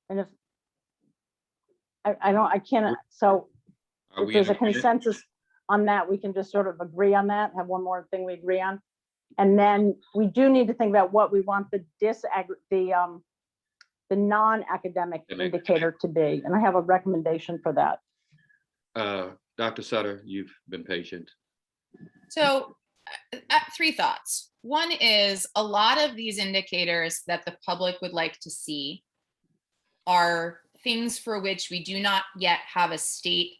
And if I can't, so Are if we in there's a agreement? consensus on that, we can just sort of agree on that, have one more thing we agree on. And then we do need to think about what we want the non-academic Academic. indicator to be. And I have a recommendation for that. Dr. Sutter, you've been patient. So 3 thoughts. One is a lot of these indicators that the public would like to see are things for which we do not yet have a state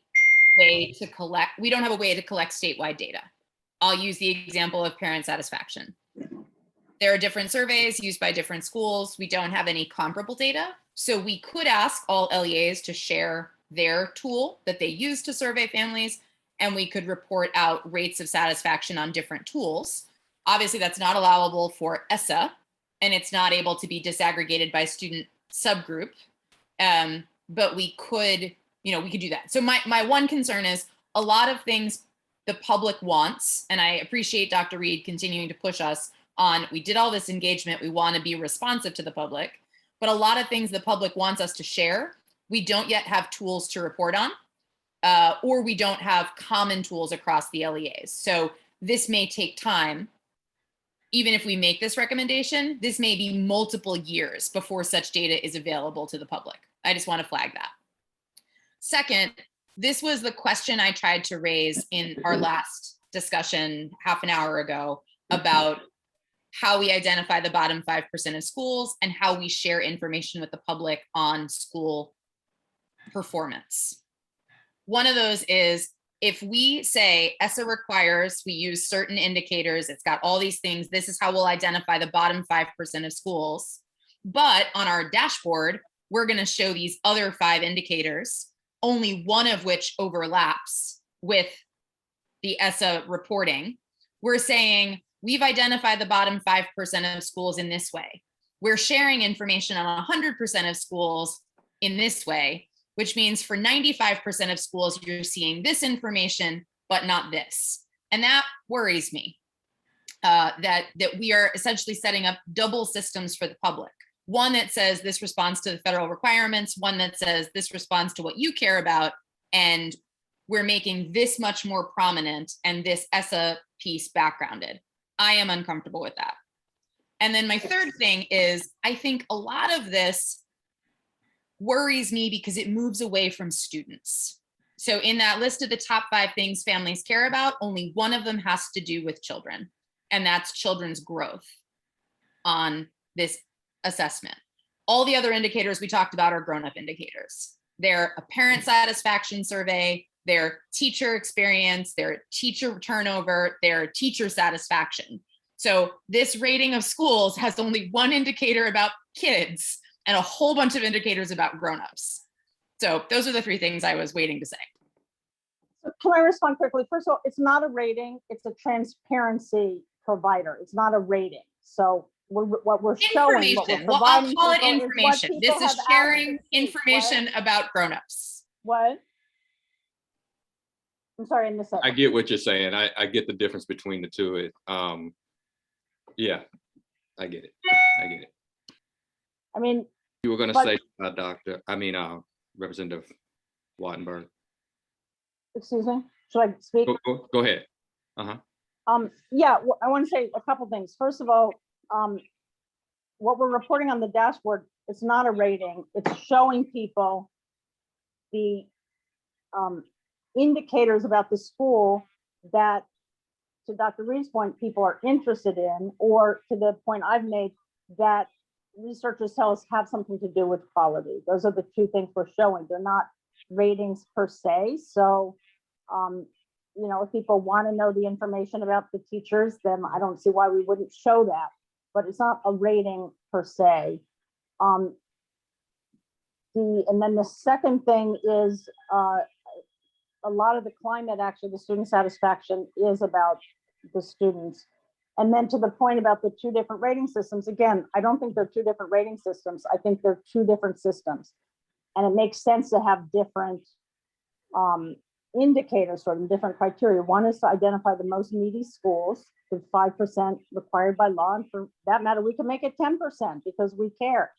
way to collect. We don't have a way to collect statewide data. I'll use the example of parent satisfaction. There are different surveys used by different schools. We don't have any comparable data. So we could ask all LEAs to share their tool that they use to survey families, and we could report out rates of satisfaction on different tools. Obviously, that's not allowable for ESSA, and it's not able to be disaggregated by student subgroup. But we could do that. So my one concern is a lot of things the public wants, and I appreciate Dr. Reed continuing to push us on, we did all this engagement, we want to be responsive to the public, but a lot of things the public wants us to share, we don't yet have tools to report on, or we don't have common tools across the LEAs. So this may take time. Even if we make this recommendation, this may be multiple years before such data is available to the public. I just want to flag that. Second, this was the question I tried to raise in our last discussion half an hour ago about how we identify the bottom 5% of schools and how we share information with the public on school performance. One of those is, if we say ESSA requires we use certain indicators, it's got all these things, this is how we'll identify the bottom 5% of schools. But on our dashboard, we're going to show these other 5 indicators, only one of which overlaps with the ESSA reporting. We're saying we've identified the bottom 5% of schools in this way. We're sharing information on 100% of schools in this way, which means for 95% of schools, you're seeing this information, but not this. And that worries me, that we are essentially setting up double systems for the public. One that says this responds to the federal requirements, one that says this responds to what you care about, and we're making this much more prominent and this ESSA piece backgrounded. I am uncomfortable with that. And then my third thing is, I think a lot of this worries me because it moves away from students. So in that list of the top 5 things families care about, only one of them has to do with children, and that's children's growth on this assessment. All the other indicators we talked about are grown-up indicators. They're a parent satisfaction survey, their teacher experience, their teacher turnover, their teacher satisfaction. So this rating of schools has only one indicator about kids and a whole bunch of indicators about grown-ups. So those are the 3 things I was waiting to say. So can I respond quickly? First of all, it's not a rating, it's a transparency provider. It's not a rating. So what we're showing, what we're Information. Well, I'll providing call it people is what information. people This is have sharing access to. information about grown-ups. What? I'm sorry, I missed that. I get what you're saying. I get the difference between the two. Yeah, I get it. I mean, You were going to But- say, Representative Wattenberg. excuse me, should I speak? Go ahead. Yeah, well, I want to say a couple things. First of all, what we're reporting on the dashboard, it's not a rating. It's showing people the indicators about the school that, to Dr. Reed's point, people are interested in, or to the point I've made, that researchers tell us have something to do with quality. Those are the 2 things we're showing. They're not ratings per se. So, if people want to know the information about the teachers, then I don't see why we wouldn't show that, but it's not a rating per se. And then the second thing is, a lot of the climate, actually, the student satisfaction is about the students. And then to the point about the 2 different rating systems, again, I don't think they're 2 different rating systems. I think they're 2 different systems. And it makes sense to have different indicators, sort of different criteria. One is to identify the most needy schools with 5% required by law. And for that matter, we can make it 10% because we care.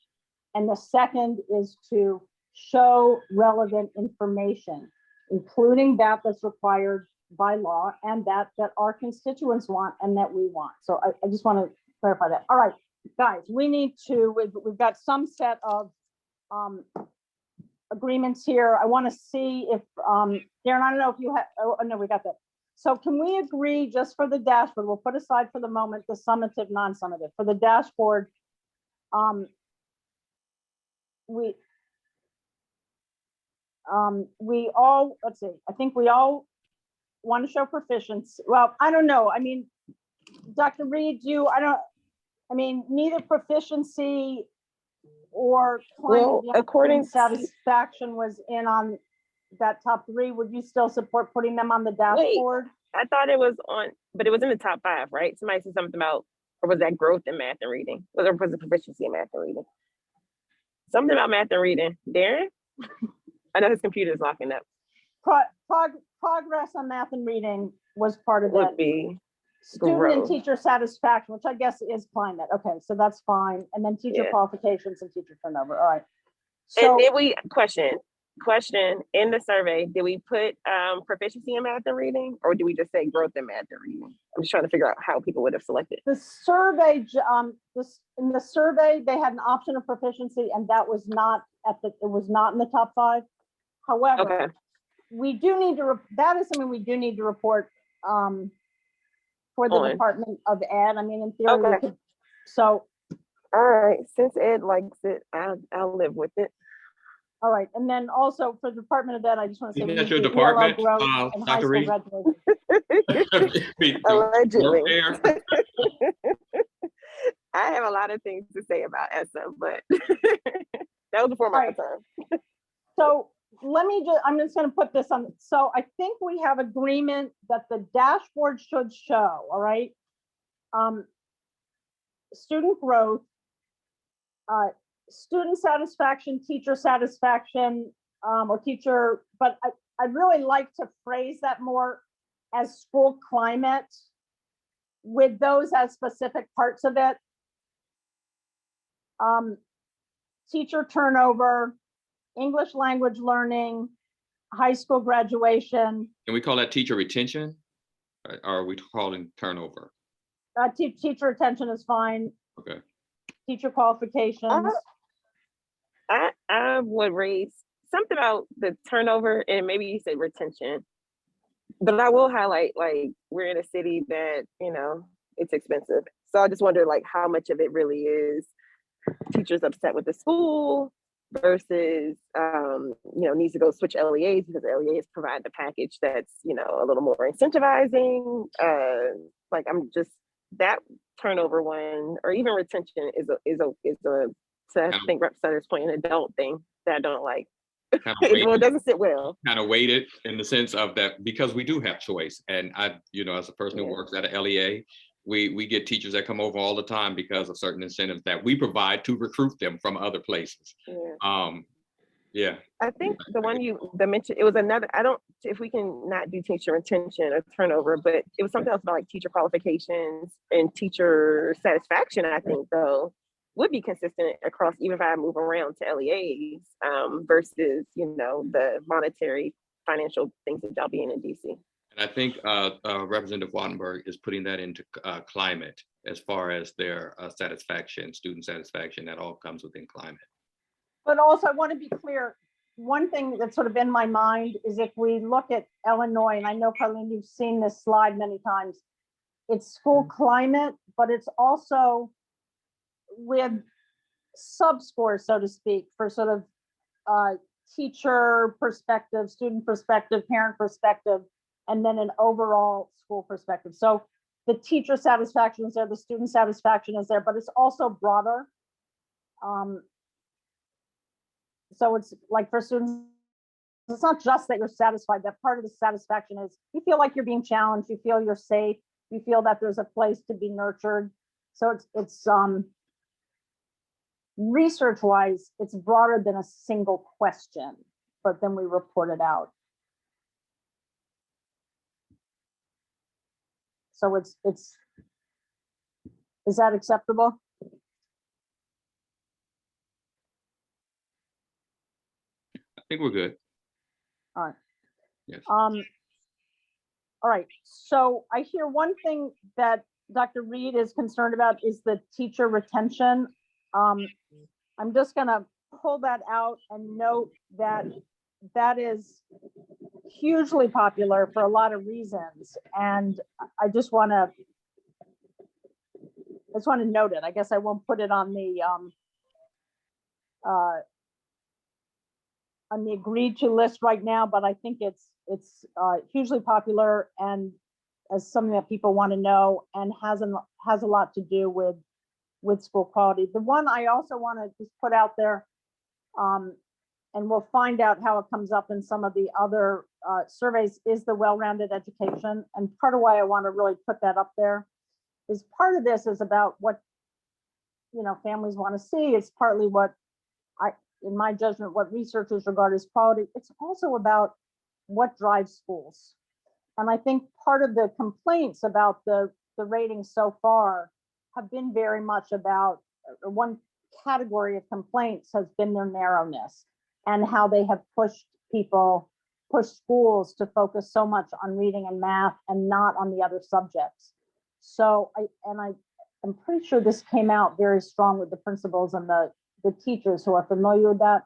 And the second is to show relevant information, including that's required by law and that our constituents want and that we want. So I just want to clarify that. All right, guys, we've got some set of agreements here. I want to see if, Darren, I don't know if you have, oh, no, we got that. So can we agree just for the dashboard, we'll put aside for the moment the summative, non-summative. For the dashboard, we all, let's see, I think we all want to show proficiency. Well, I don't know. I mean, Dr. Reed, neither proficiency or Well, according to satisfaction was in on that top 3. Would you still support putting them on the dashboard? I thought it was on, but it was in the top 5, right? Somebody said something about, or was that growth in math and reading? Was it proficiency in math and reading? Something about math and reading. Darren? I know his computer is locking up. Progress on math and reading was part of Would it. be Student growth. and teacher satisfaction, which I guess is climate. Okay, so that's fine. And then teacher qualifications and teacher turnover. All right. So and did we, question, in the survey, did we put proficiency in math and reading, or did we just say growth in math and reading? I'm just trying to figure out how people would have selected. the survey, in the survey, they had an option of proficiency, and that was not it was not in the top 5. However, Okay. we do need to, that is something we do need to report for the Department of Ed. I mean, in theory, we could, so. All right, since Ed likes it, I'll live with it. All right, and then also for the Department of Ed, I just want to say. Isn't that your department, Dr. Reed? Allegedly. I have a lot of things to say about ESSA, but that was before my time. So I'm just going to put this on. So I think we have agreement that the dashboard should show, all right, student growth, student satisfaction, teacher satisfaction, or teacher, but I'd really like to phrase that more as school climate with those as specific parts of it. Teacher turnover, English language learning, high school graduation. Can we call that teacher retention? Or are we calling turnover? Teacher retention is fine. Okay. Teacher qualifications. I would raise something about the turnover, and maybe you said retention, but I will highlight, like, we're in a city that, it's expensive. So I just wonder, like, how much of it really is teachers upset with the school versus, needs to go switch LEAs because LEAs provide the package that's, a little more incentivizing. Like, I'm just, that turnover one, or even retention is a so I think Rep. Sutter's point, an adult thing that I don't like. Well, it doesn't sit well. Kind of weighted in the sense of that, because we do have choice. And I, as a person who works at a LEA, we get teachers that come over all the time because of certain incentives that we provide to recruit them from other places. I think the one the mention, it was another, I don't, if we can not do teacher retention or turnover, but it was something else about like teacher qualifications and teacher satisfaction, I think, though, would be consistent across, even if I move around to LEAs versus, the monetary financial things that y'all being in DC. And I think Representative Wattenberg is putting that into climate as far as their satisfaction, student satisfaction, that all comes within climate. But also, I want to be clear, one thing that's sort of in my mind is if we look at Illinois, and I know, Carlene, you've seen this slide many times, it's school climate, but it's also with sub-scores, so to speak, for sort of teacher perspective, student perspective, parent perspective, and then an overall school perspective. So the teacher satisfaction is there, the student satisfaction is there, but it's also broader. So it's like for students, it's not just that you're satisfied, that part of the satisfaction is you feel like you're being challenged, you feel you're safe, you feel that there's a place to be nurtured. So it's research-wise, it's broader than a single question, but then we report it out. So is that acceptable? I think we're good. All right. Yes. All right, so I hear one thing that Dr. Reed is concerned about is the teacher retention. I'm just gonna pull that out and note that that is hugely popular for a lot of reasons. And I just wanna note it. I guess I won't put it on the agreed to list right now, but I think it's hugely popular and as something that people want to know and has a lot to do with school quality. The one I also want to just put out there, and we'll find out how it comes up in some of the other surveys, is the well-rounded education. And part of why I want to really put that up there is part of this is about what families want to see. It's partly what in my judgment, what researchers regard as quality. It's also about what drives schools. And I think part of the complaints about the ratings so far have been very much about, one category of complaints has been their narrowness and how they have pushed schools to focus so much on reading and math and not on the other subjects. So I'm pretty sure this came out very strong with the principals and the teachers who are familiar with that.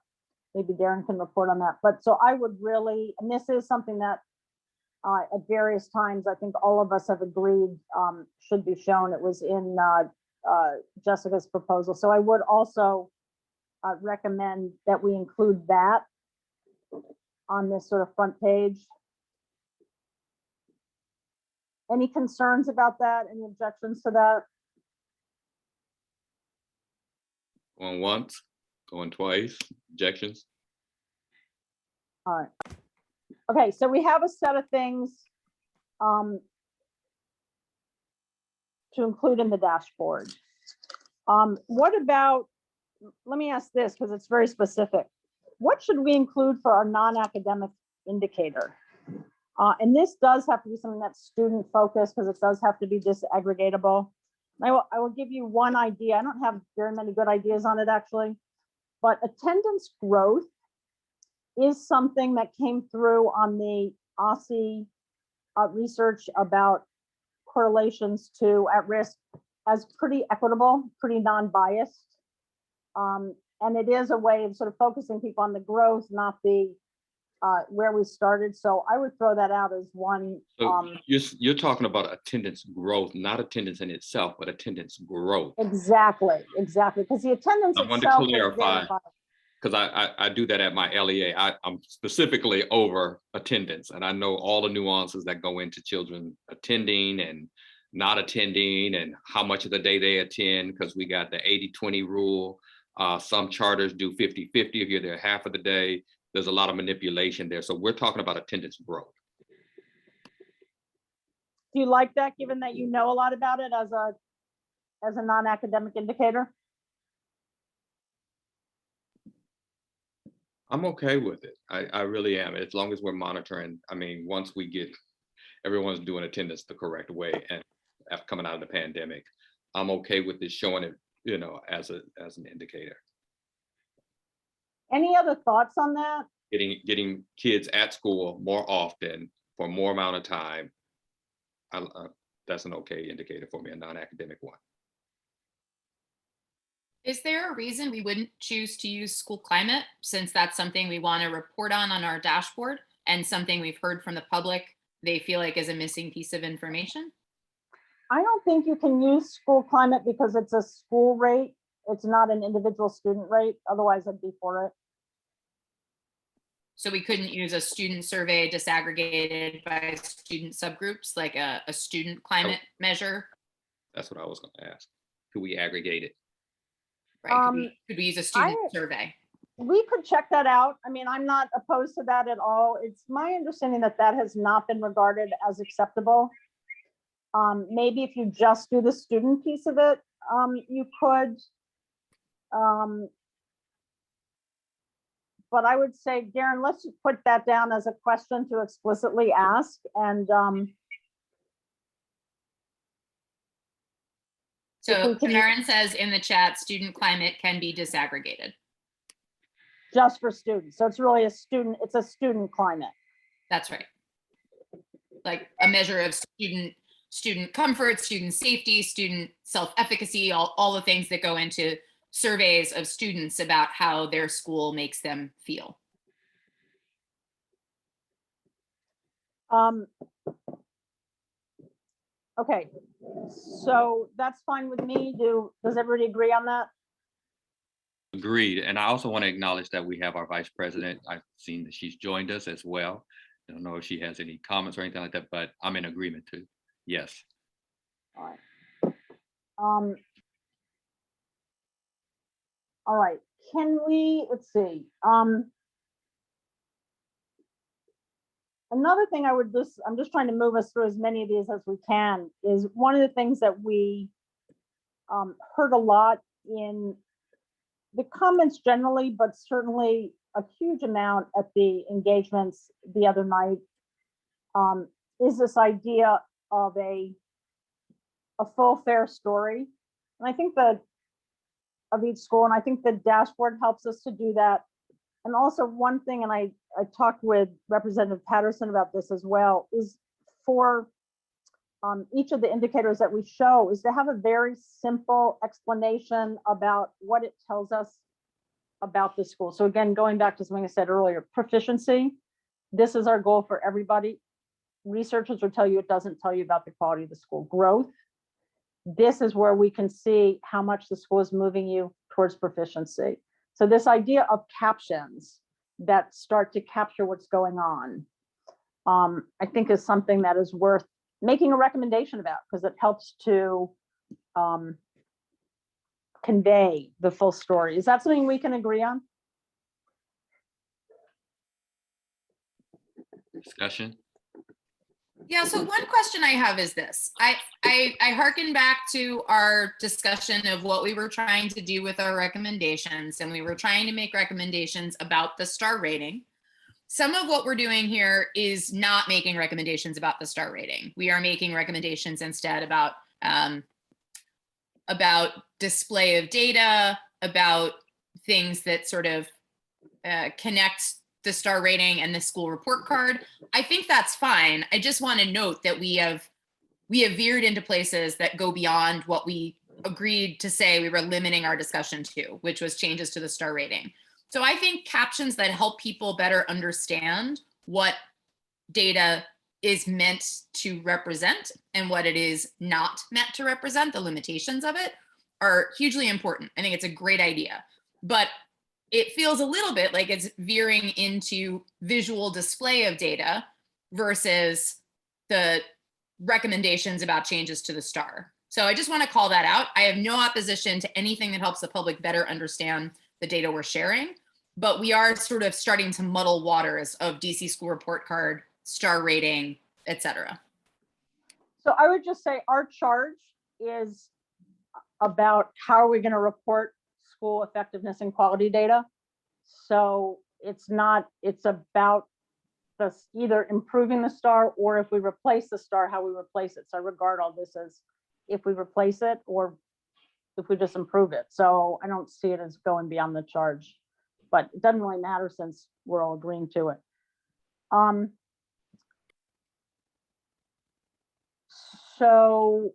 Maybe Darren can report on that. But so I would really, and this is something that at various times, I think all of us have agreed should be shown. It was in Jessica's proposal. So I would also recommend that we include that on this sort of front page. Any concerns about that? Any objections to that? Going once, going twice, objections? All right. Okay, so we have a set of things to include in the dashboard. What about, let me ask this because it's very specific. What should we include for our non-academic indicator? And this does have to be something that's student focused because it does have to be disaggregatable. I will give you one idea. I don't have very many good ideas on it actually, but attendance growth is something that came through on the OSCE research about correlations to at risk as pretty equitable, pretty non-biased. And it is a way of sort of focusing people on the growth, not the where we started. So I would throw that out as one. So you're talking about attendance growth, not attendance in itself, but attendance growth. Exactly. Because the attendance I want itself to clarify, because I do that at my LEA. I'm specifically over attendance, and I know all the nuances that go into children attending and not attending and how much of the day they attend, because we got the 80-20 rule. Some charters do 50-50 if you're there half of the day. There's a lot of manipulation there. So we're talking about attendance growth. Do you like that, given that you know a lot about it as a non-academic indicator? I'm okay with it. I really am, as long as we're monitoring. I mean, once we get everyone's doing attendance the correct way and after coming out of the pandemic, I'm okay with this showing it, as an indicator. Any other thoughts on that? Getting kids at school more often for more amount of time. That's an okay indicator for me, a non-academic one. Is there a reason we wouldn't choose to use school climate, since that's something we want to report on our dashboard and something we've heard from the public they feel like is a missing piece of information? I don't think you can use school climate because it's a school rate. It's not an individual student rate. Otherwise, I'd be for it. So we couldn't use a student survey disaggregated by student subgroups, like a student climate measure? That's what I was going to ask. Could we aggregate it? Right, could we use a student survey? We could check that out. I mean, I'm not opposed to that at all. It's my understanding that that has not been regarded as acceptable. Maybe if you just do the student piece of it, you could. But I would say, Darren, let's put that down as a question to explicitly ask, and So can- Karen says in the chat, student climate can be disaggregated. just for students. So it's really it's a student climate. That's right. Like a measure of student comfort, student safety, student self-efficacy, all the things that go into surveys of students about how their school makes them feel. Okay, so that's fine with me. Does everybody agree on that? Agreed. And I also want to acknowledge that we have our vice president. I've seen that she's joined us as well. I don't know if she has any comments or anything like that, but I'm in agreement too. Yes. All right. All right. Can we, let's see. Another thing I'm just trying to move us through as many of these as we can, is one of the things that we heard a lot in the comments generally, but certainly a huge amount at the engagements the other night, is this idea of a full fair story. And I think that of each school, and I think the dashboard helps us to do that. And also one thing, and I talked with Representative Patterson about this as well, is for each of the indicators that we show is to have a very simple explanation about what it tells us about the school. So again, going back to something I said earlier, proficiency, this is our goal for everybody. Researchers will tell you it doesn't tell you about the quality of the school. Growth, this is where we can see how much the school is moving you towards proficiency. So this idea of captions that start to capture what's going on, I think is something that is worth making a recommendation about, because it helps to convey the full story. Is that something we can agree on? Discussion? Yeah, so one question I have is this. I hearken back to our discussion of what we were trying to do with our recommendations, and we were trying to make recommendations about the star rating. Some of what we're doing here is not making recommendations about the star rating. We are making recommendations instead about display of data, about things that sort of connect the star rating and the school report card. I think that's fine. I just want to note that we have veered into places that go beyond what we agreed to say we were limiting our discussion to, which was changes to the star rating. So I think captions that help people better understand what data is meant to represent and what it is not meant to represent, the limitations of it, are hugely important. I think it's a great idea, but it feels a little bit like it's veering into visual display of data versus the recommendations about changes to the star. So I just want to call that out. I have no opposition to anything that helps the public better understand the data we're sharing, but we are sort of starting to muddle waters of DC school report card, star rating, etc. So I would just say our charge is about how are we going to report school effectiveness and quality data. So it's about this either improving the star, or if we replace the star, how we replace it. So I regard all this as if we replace it or if we just improve it. So I don't see it as going beyond the charge, but it doesn't really matter since we're all agreeing to it. So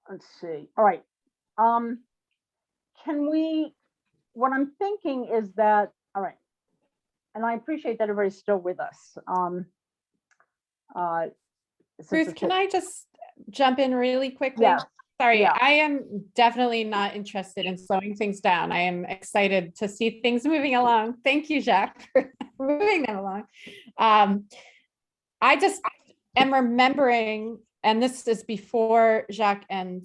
let's see. All right. What I'm thinking is that, all right, and I appreciate that everybody's still with us. Ruth, can I just jump in really quickly? Yeah. Sorry, Yeah. I am definitely not interested in slowing things down. I am excited to see things moving along. Thank you, Jacques, for moving them along. I just am remembering, and this is before Jacques and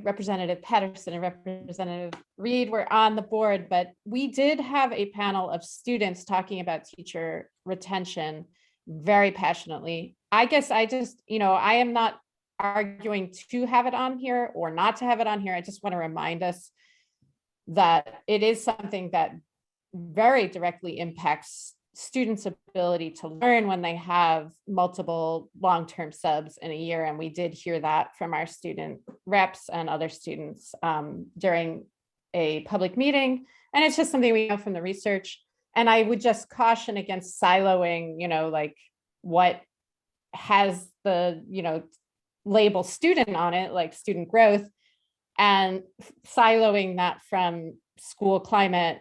Representative Patterson and Representative Reed were on the board, but we did have a panel of students talking about teacher retention very passionately. I guess I just, I am not arguing to have it on here or not to have it on here. I just want to remind us that it is something that very directly impacts students' ability to learn when they have multiple long-term subs in a year. And we did hear that from our student reps and other students during a public meeting. And it's just something we know from the research. And I would just caution against siloing, like what has the, label student on it, like student growth, and siloing that from school climate,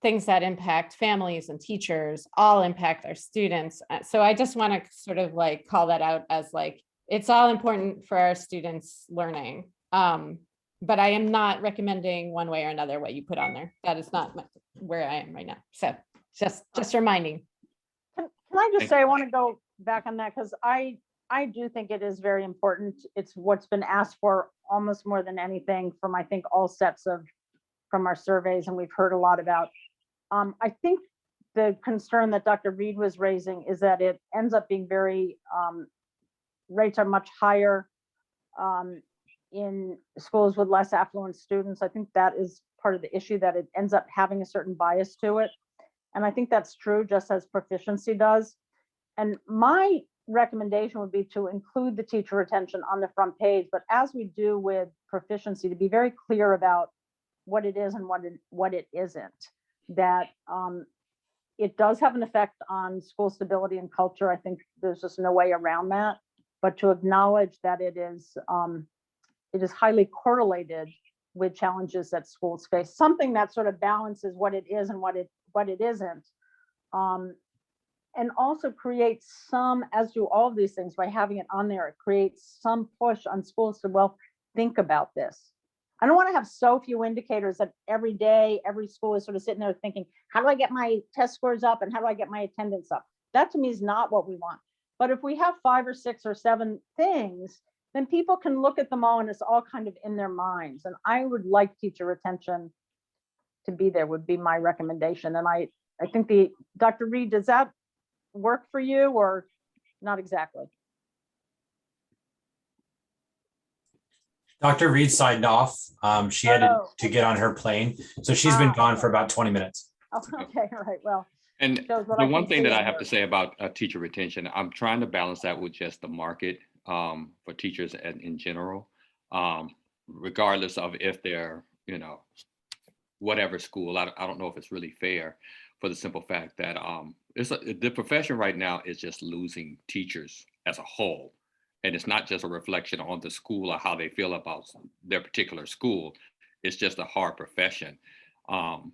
things that impact families and teachers all impact our students. So I just want to sort of like call that out as like, it's all important for our students learning. But I am not recommending one way or another what you put on there. That is not where I am right now. So just reminding. Can I just say, I want to go back on that because I do think it is very important. It's what's been asked for almost more than anything from, I think, all sets from our surveys, and we've heard a lot about. I think the concern that Dr. Reed was raising is that it ends up being very, rates are much higher in schools with less affluent students. I think that is part of the issue, that it ends up having a certain bias to it. And I think that's true, just as proficiency does. And my recommendation would be to include the teacher retention on the front page, but as we do with proficiency, to be very clear about what it is and what it isn't. That it does have an effect on school stability and culture. I think there's just no way around that, but to acknowledge that it is highly correlated with challenges that schools face, something that sort of balances what it is and what it isn't. And also creates some, as do all of these things, by having it on there, it creates some push on schools to, well, think about this. I don't want to have so few indicators that every day, every school is sort of sitting there thinking, how do I get my test scores up and how do I get my attendance up? That to me is not what we want. But if we have 5 or 6 or 7 things, then people can look at them all and it's all kind of in their minds. And I would like teacher retention to be there, would be my recommendation. And I think Dr. Reed, does that work for you or not exactly? Dr. Reed signed off. She had to get on her plane. So she's been gone for about 20 minutes. Oh, okay, all right, well. And the one thing that I have to say about teacher retention, I'm trying to balance that with just the market for teachers in general, regardless of if they're, whatever school. I don't know if it's really fair, for the simple fact that the profession right now is just losing teachers as a whole. And it's not just a reflection on the school or how they feel about their particular school. It's just a hard profession. And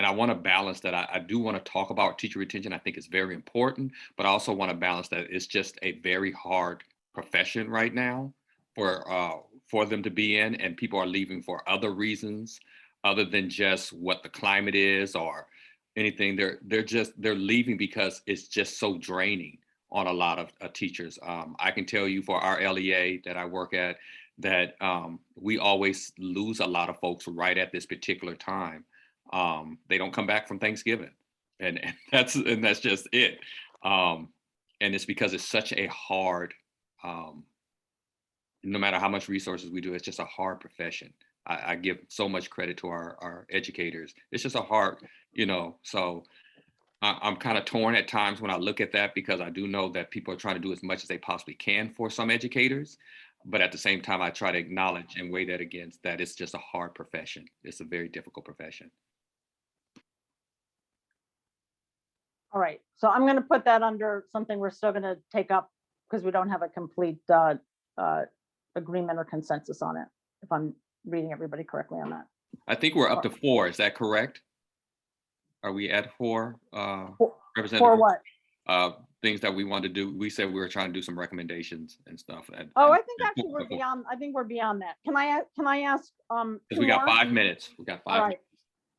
I want to balance that. I do want to talk about teacher retention. I think it's very important, but I also want to balance that it's just a very hard profession right now for them to be in, and people are leaving for other reasons other than just what the climate is or anything. They're leaving because it's just so draining on a lot of teachers. I can tell you for our LEA that I work at, that we always lose a lot of folks right at this particular time. They don't come back from Thanksgiving, and that's just it. And it's because it's such a hard, no matter how much resources we do, it's just a hard profession. I give so much credit to our educators. It's just a hard, so I'm kind of torn at times when I look at that, because I do know that people are trying to do as much as they possibly can for some educators. But at the same time, I try to acknowledge and weigh that against that it's just a hard profession. It's a very difficult profession. All right, so I'm going to put that under something we're still going to take up because we don't have a complete agreement or consensus on it, if I'm reading everybody correctly on that. I think we're up to 4. Is that correct? Are we at 4? For what? Things that we want to do. We said we were trying to do some recommendations and stuff. I think actually we're beyond. I think we're beyond that. Can I ask? Because we got 5 minutes. We got 5 minutes.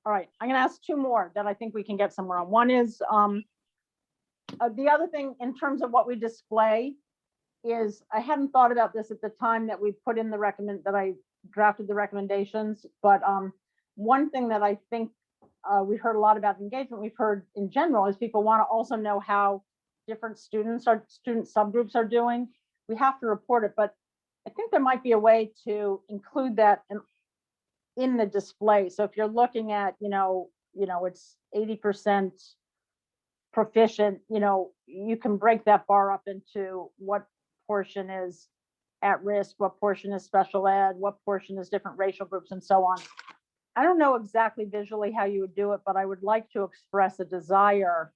All right. I'm going to ask 2 more that I think we can get somewhere on. One is the other thing in terms of what we display is, I hadn't thought about this at the time that we put in that I drafted the recommendations, but one thing that I think we heard a lot about engagement, we've heard in general, is people want to also know how different student subgroups are doing. We have to report it, but I think there might be a way to include that. And in the display. So if you're looking at, it's 80% proficient, you can break that bar up into what portion is at risk, what portion is special ed, what portion is different racial groups, and so on. I don't know exactly visually how you would do it, but I would like to express a desire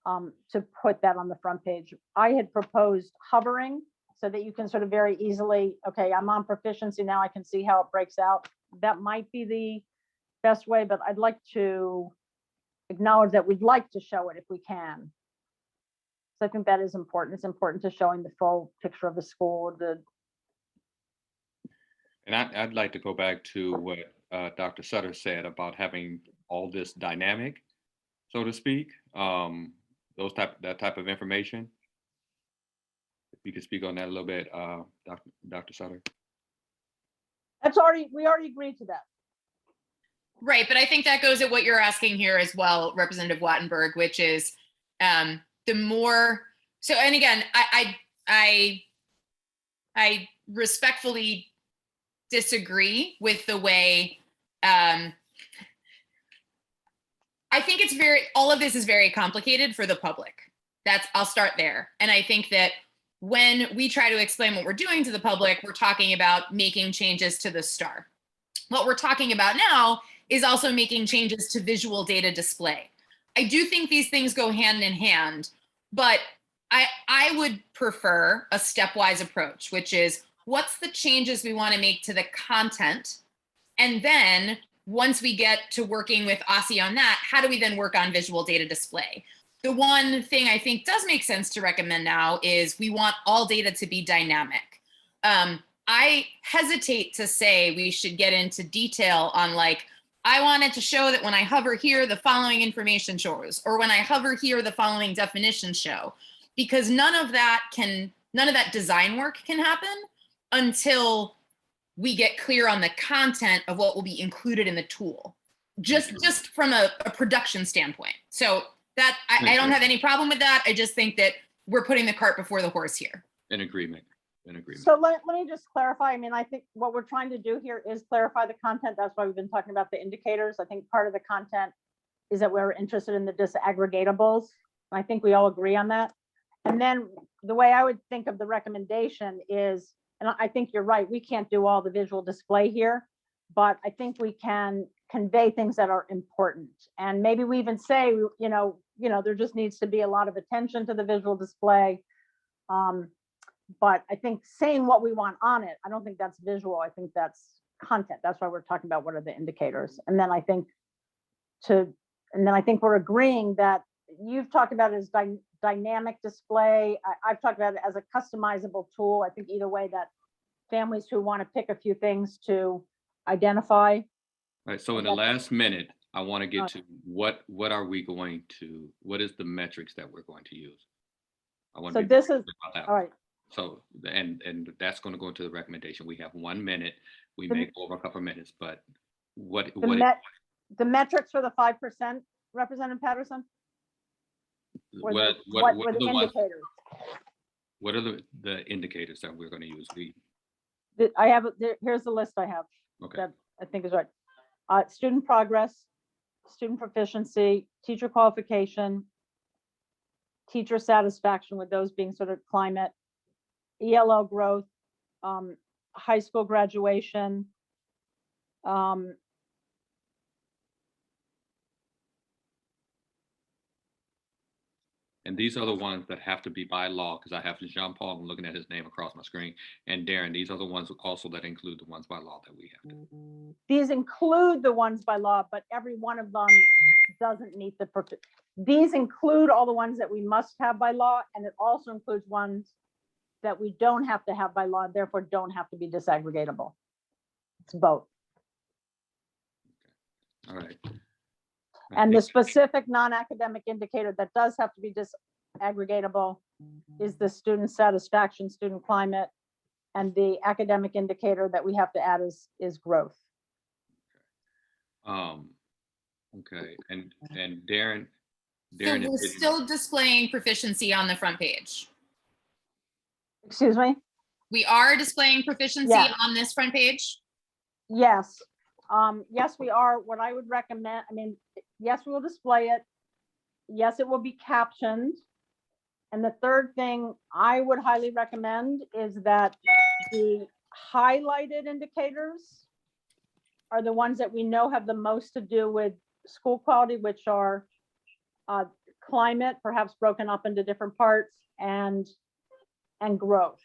to put that on the front page. I had proposed hovering so that you can sort of very easily, okay, I'm on proficiency now, I can see how it breaks out. That might be the best way, but I'd like to acknowledge that we'd like to show it if we can. So I think that is important. It's important to showing the full picture of the school. And I'd like to go back to what Dr. Sutter said about having all this dynamic, so to speak, that type of information. If you could speak on that a little bit, Dr. Sutter. We already agreed to that. Right, but I think that goes at what you're asking here as well, Representative Wattenberg, which is the more. So, and again, I respectfully disagree with the way. I think it's all of this is very complicated for the public. I'll start there, and I think that when we try to explain what we're doing to the public, we're talking about making changes to the STAR. What we're talking about now is also making changes to visual data display. I do think these things go hand in hand, but I would prefer a stepwise approach, which is what's the changes we want to make to the content? And then once we get to working with OSSI on that, how do we then work on visual data display? The one thing I think does make sense to recommend now is we want all data to be dynamic. I hesitate to say we should get into detail on I wanted to show that when I hover here, the following information shows, or when I hover here, the following definitions show, because none of that design work can happen until we get clear on the content of what will be included in the tool, just from a production standpoint. So that I don't have any problem with that. I just think that we're putting the cart before the horse here. In agreement. So let me just clarify. I mean, I think what we're trying to do here is clarify the content. That's why we've been talking about the indicators. I think part of the content is that we're interested in the disaggregatables. I think we all agree on that. And then the way I would think of the recommendation is, and I think you're right, we can't do all the visual display here, but I think we can convey things that are important. And maybe we even say, there just needs to be a lot of attention to the visual display. But I think saying what we want on it, I don't think that's visual. I think that's content. That's why we're talking about what are the indicators. And then I think we're agreeing that you've talked about it as dynamic display. I've talked about it as a customizable tool. I think either way that families who want to pick a few things to identify. All right. So in the last minute, I want to get to what is the metrics that we're going to use? I want to this is all right. So, and that's going to go into the recommendation. We have 1 minute. We may go over a couple of minutes, but the metrics for the 5%, Representative Patterson? What are the indicators? What are the indicators that we're going to use? I have, here's the list I have. Okay. That I think is right. Student progress, student proficiency, teacher qualification, teacher satisfaction, with those being sort of climate, ELL growth, high school graduation, and these are the ones that have to be by law, because I have Jean Paul, I'm looking at his name across my screen, and Darren, these are the ones also that include the ones by law that we have to. These include the ones by law, but every one of them doesn't meet these include all the ones that we must have by law, and it also includes ones that we don't have to have by law, and therefore don't have to be disaggregatable. It's both. All right. And the specific non-academic indicator that does have to be disaggregatable is the student satisfaction, student climate, and the academic indicator that we have to add is growth. Okay, and Darren, So we're still displaying proficiency on the front page. Excuse me? We are displaying proficiency on this front page? Yes. Yes, we are. What I would recommend, I mean, yes, we will display it. Yes, it will be captioned. And the third thing I would highly recommend is that the highlighted indicators are the ones that we know have the most to do with school quality, which are climate, perhaps broken up into different parts, and growth.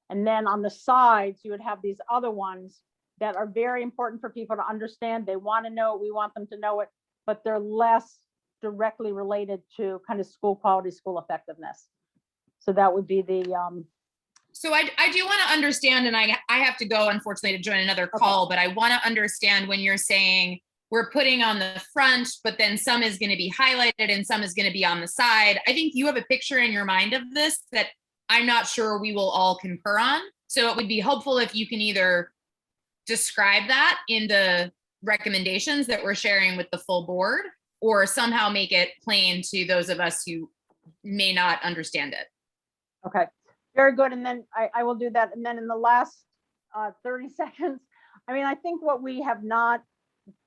And then on the sides, you would have these other ones that are very important for people to understand. They want to know it, we want them to know it, but they're less directly related to kind of school quality, school effectiveness. So that would be the So I do want to understand, and I have to go, unfortunately, to join another call, but I want to understand when you're saying we're putting on the front, but then some is going to be highlighted and some is going to be on the side. I think you have a picture in your mind of this that I'm not sure we will all concur on. So it would be helpful if you can either describe that in the recommendations that we're sharing with the full board, or somehow make it plain to those of us who may not understand it. okay, very good. And then I will do that. And then in the last 30 seconds, I mean, I think what we have not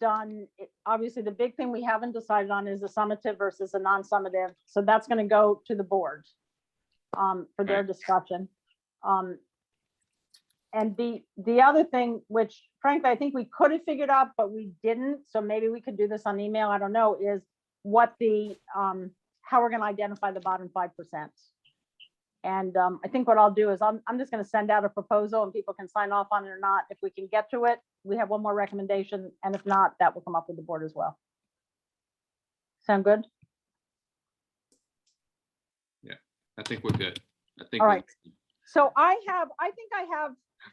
done, obviously the big thing we haven't decided on is a summative versus a non-summative. So that's going to go to the board for their discussion. And the other thing, which frankly, I think we could have figured out, but we didn't. So maybe we could do this on email. I don't know, is what the, how we're going to identify the bottom 5%. And I think what I'll do is I'm just going to send out a proposal and people can sign off on it or not. If we can get to it, we have one more recommendation. And if not, that will come up with the board as well. Sound good? I think we're good. I think. All right. So I think I have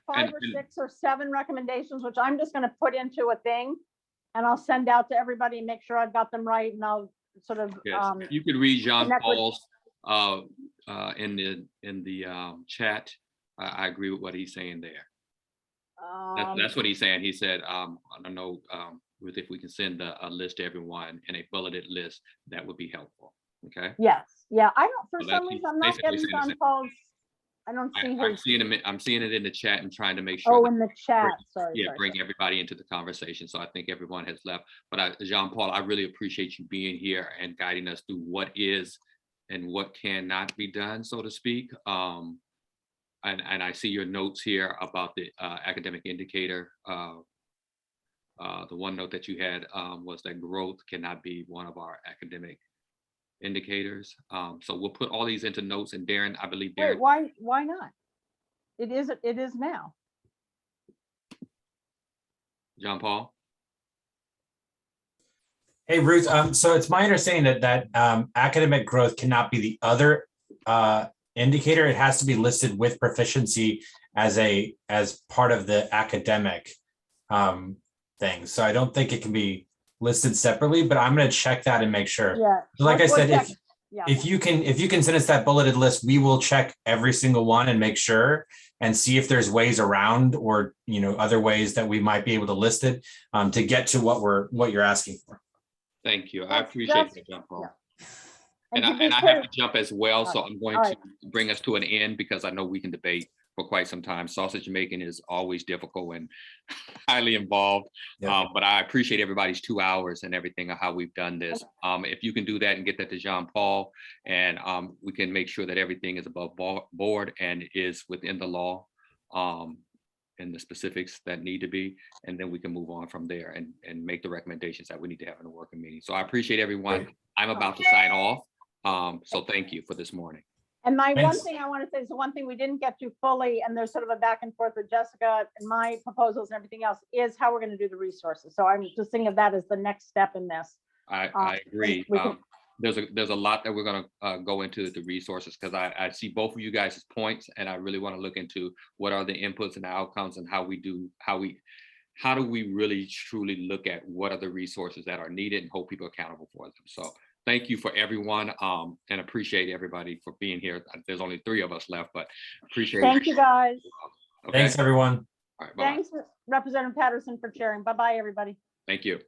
5 And- or 6 or 7 recommendations, which I'm just going to put into a thing and I'll send out to everybody and make sure I've got them right. And I'll sort of, Yes, if you could read Jean connect with- Paul's in the chat. I agree with what he's saying there. That's what he's saying. He said, I don't know, Ruth, if we can send a list to everyone and a bulleted list, that would be helpful. Okay. yes. Yeah. I don't, for So some that's reason, I'm not basically getting saying the John same. Paul's. I don't see I'm seeing it in the chat and trying to make sure. Oh, that- in the chat. Sorry. Yeah, sorry. bring everybody into the conversation. So I think everyone has left. But Jean Paul, I really appreciate you being here and guiding us through what is and what cannot be done, so to speak. And I see your notes here about the academic indicator. The one note that you had was that growth cannot be one of our academic indicators. So we'll put all these into notes, and Darren, I believe Darren. Wait, why not? It is now. Jean Paul. Hey, Ruth, so it's my understanding that academic growth cannot be the other indicator. It has to be listed with proficiency as part of the academic thing. So I don't think it can be listed separately, but I'm going to check that and make sure. Yeah. Like I said, Yeah. if you can send us that bulleted list, we will check every single one and make sure and see if there's ways around or, you know, other ways that we might be able to list it to get to what you're asking for. Thank you. I That's appreciate just- that, Jean Paul. yeah. And to be I clear- have to jump as well, so I'm going all to right. bring us to an end because I know we can debate for quite some time. Sausage making is always difficult and highly involved. Yeah. But I appreciate everybody's 2 hours and everything of how we've done this. If you can do that and get that to Jean Paul, and we can make sure that everything is above board and is within the law and the specifics that need to be, and then we can move on from there and make the recommendations that we need to have in a working meeting. So I appreciate everyone. I'm about to sign off. So thank you for this morning. And my one Thanks. thing I want to say is the one thing we didn't get to fully, and there's sort of a back and forth with Jessica and my proposals and everything else, is how we're going to do the resources. So I'm just thinking of that as the next step in this. I agree. we can- There's a lot that we're going to go into the resources, because I see both of you guys' points, and I really want to look into what are the inputs and the outcomes and how do we really truly look at what are the resources that are needed and hold people accountable for them. So thank you for everyone, and appreciate everybody for being here. There's only 3 of us left, but appreciate it. Thank you, guys. Okay? Thanks, everyone. All right, bye-bye. Thanks, Representative Patterson, for sharing. Bye-bye, everybody. Thank you.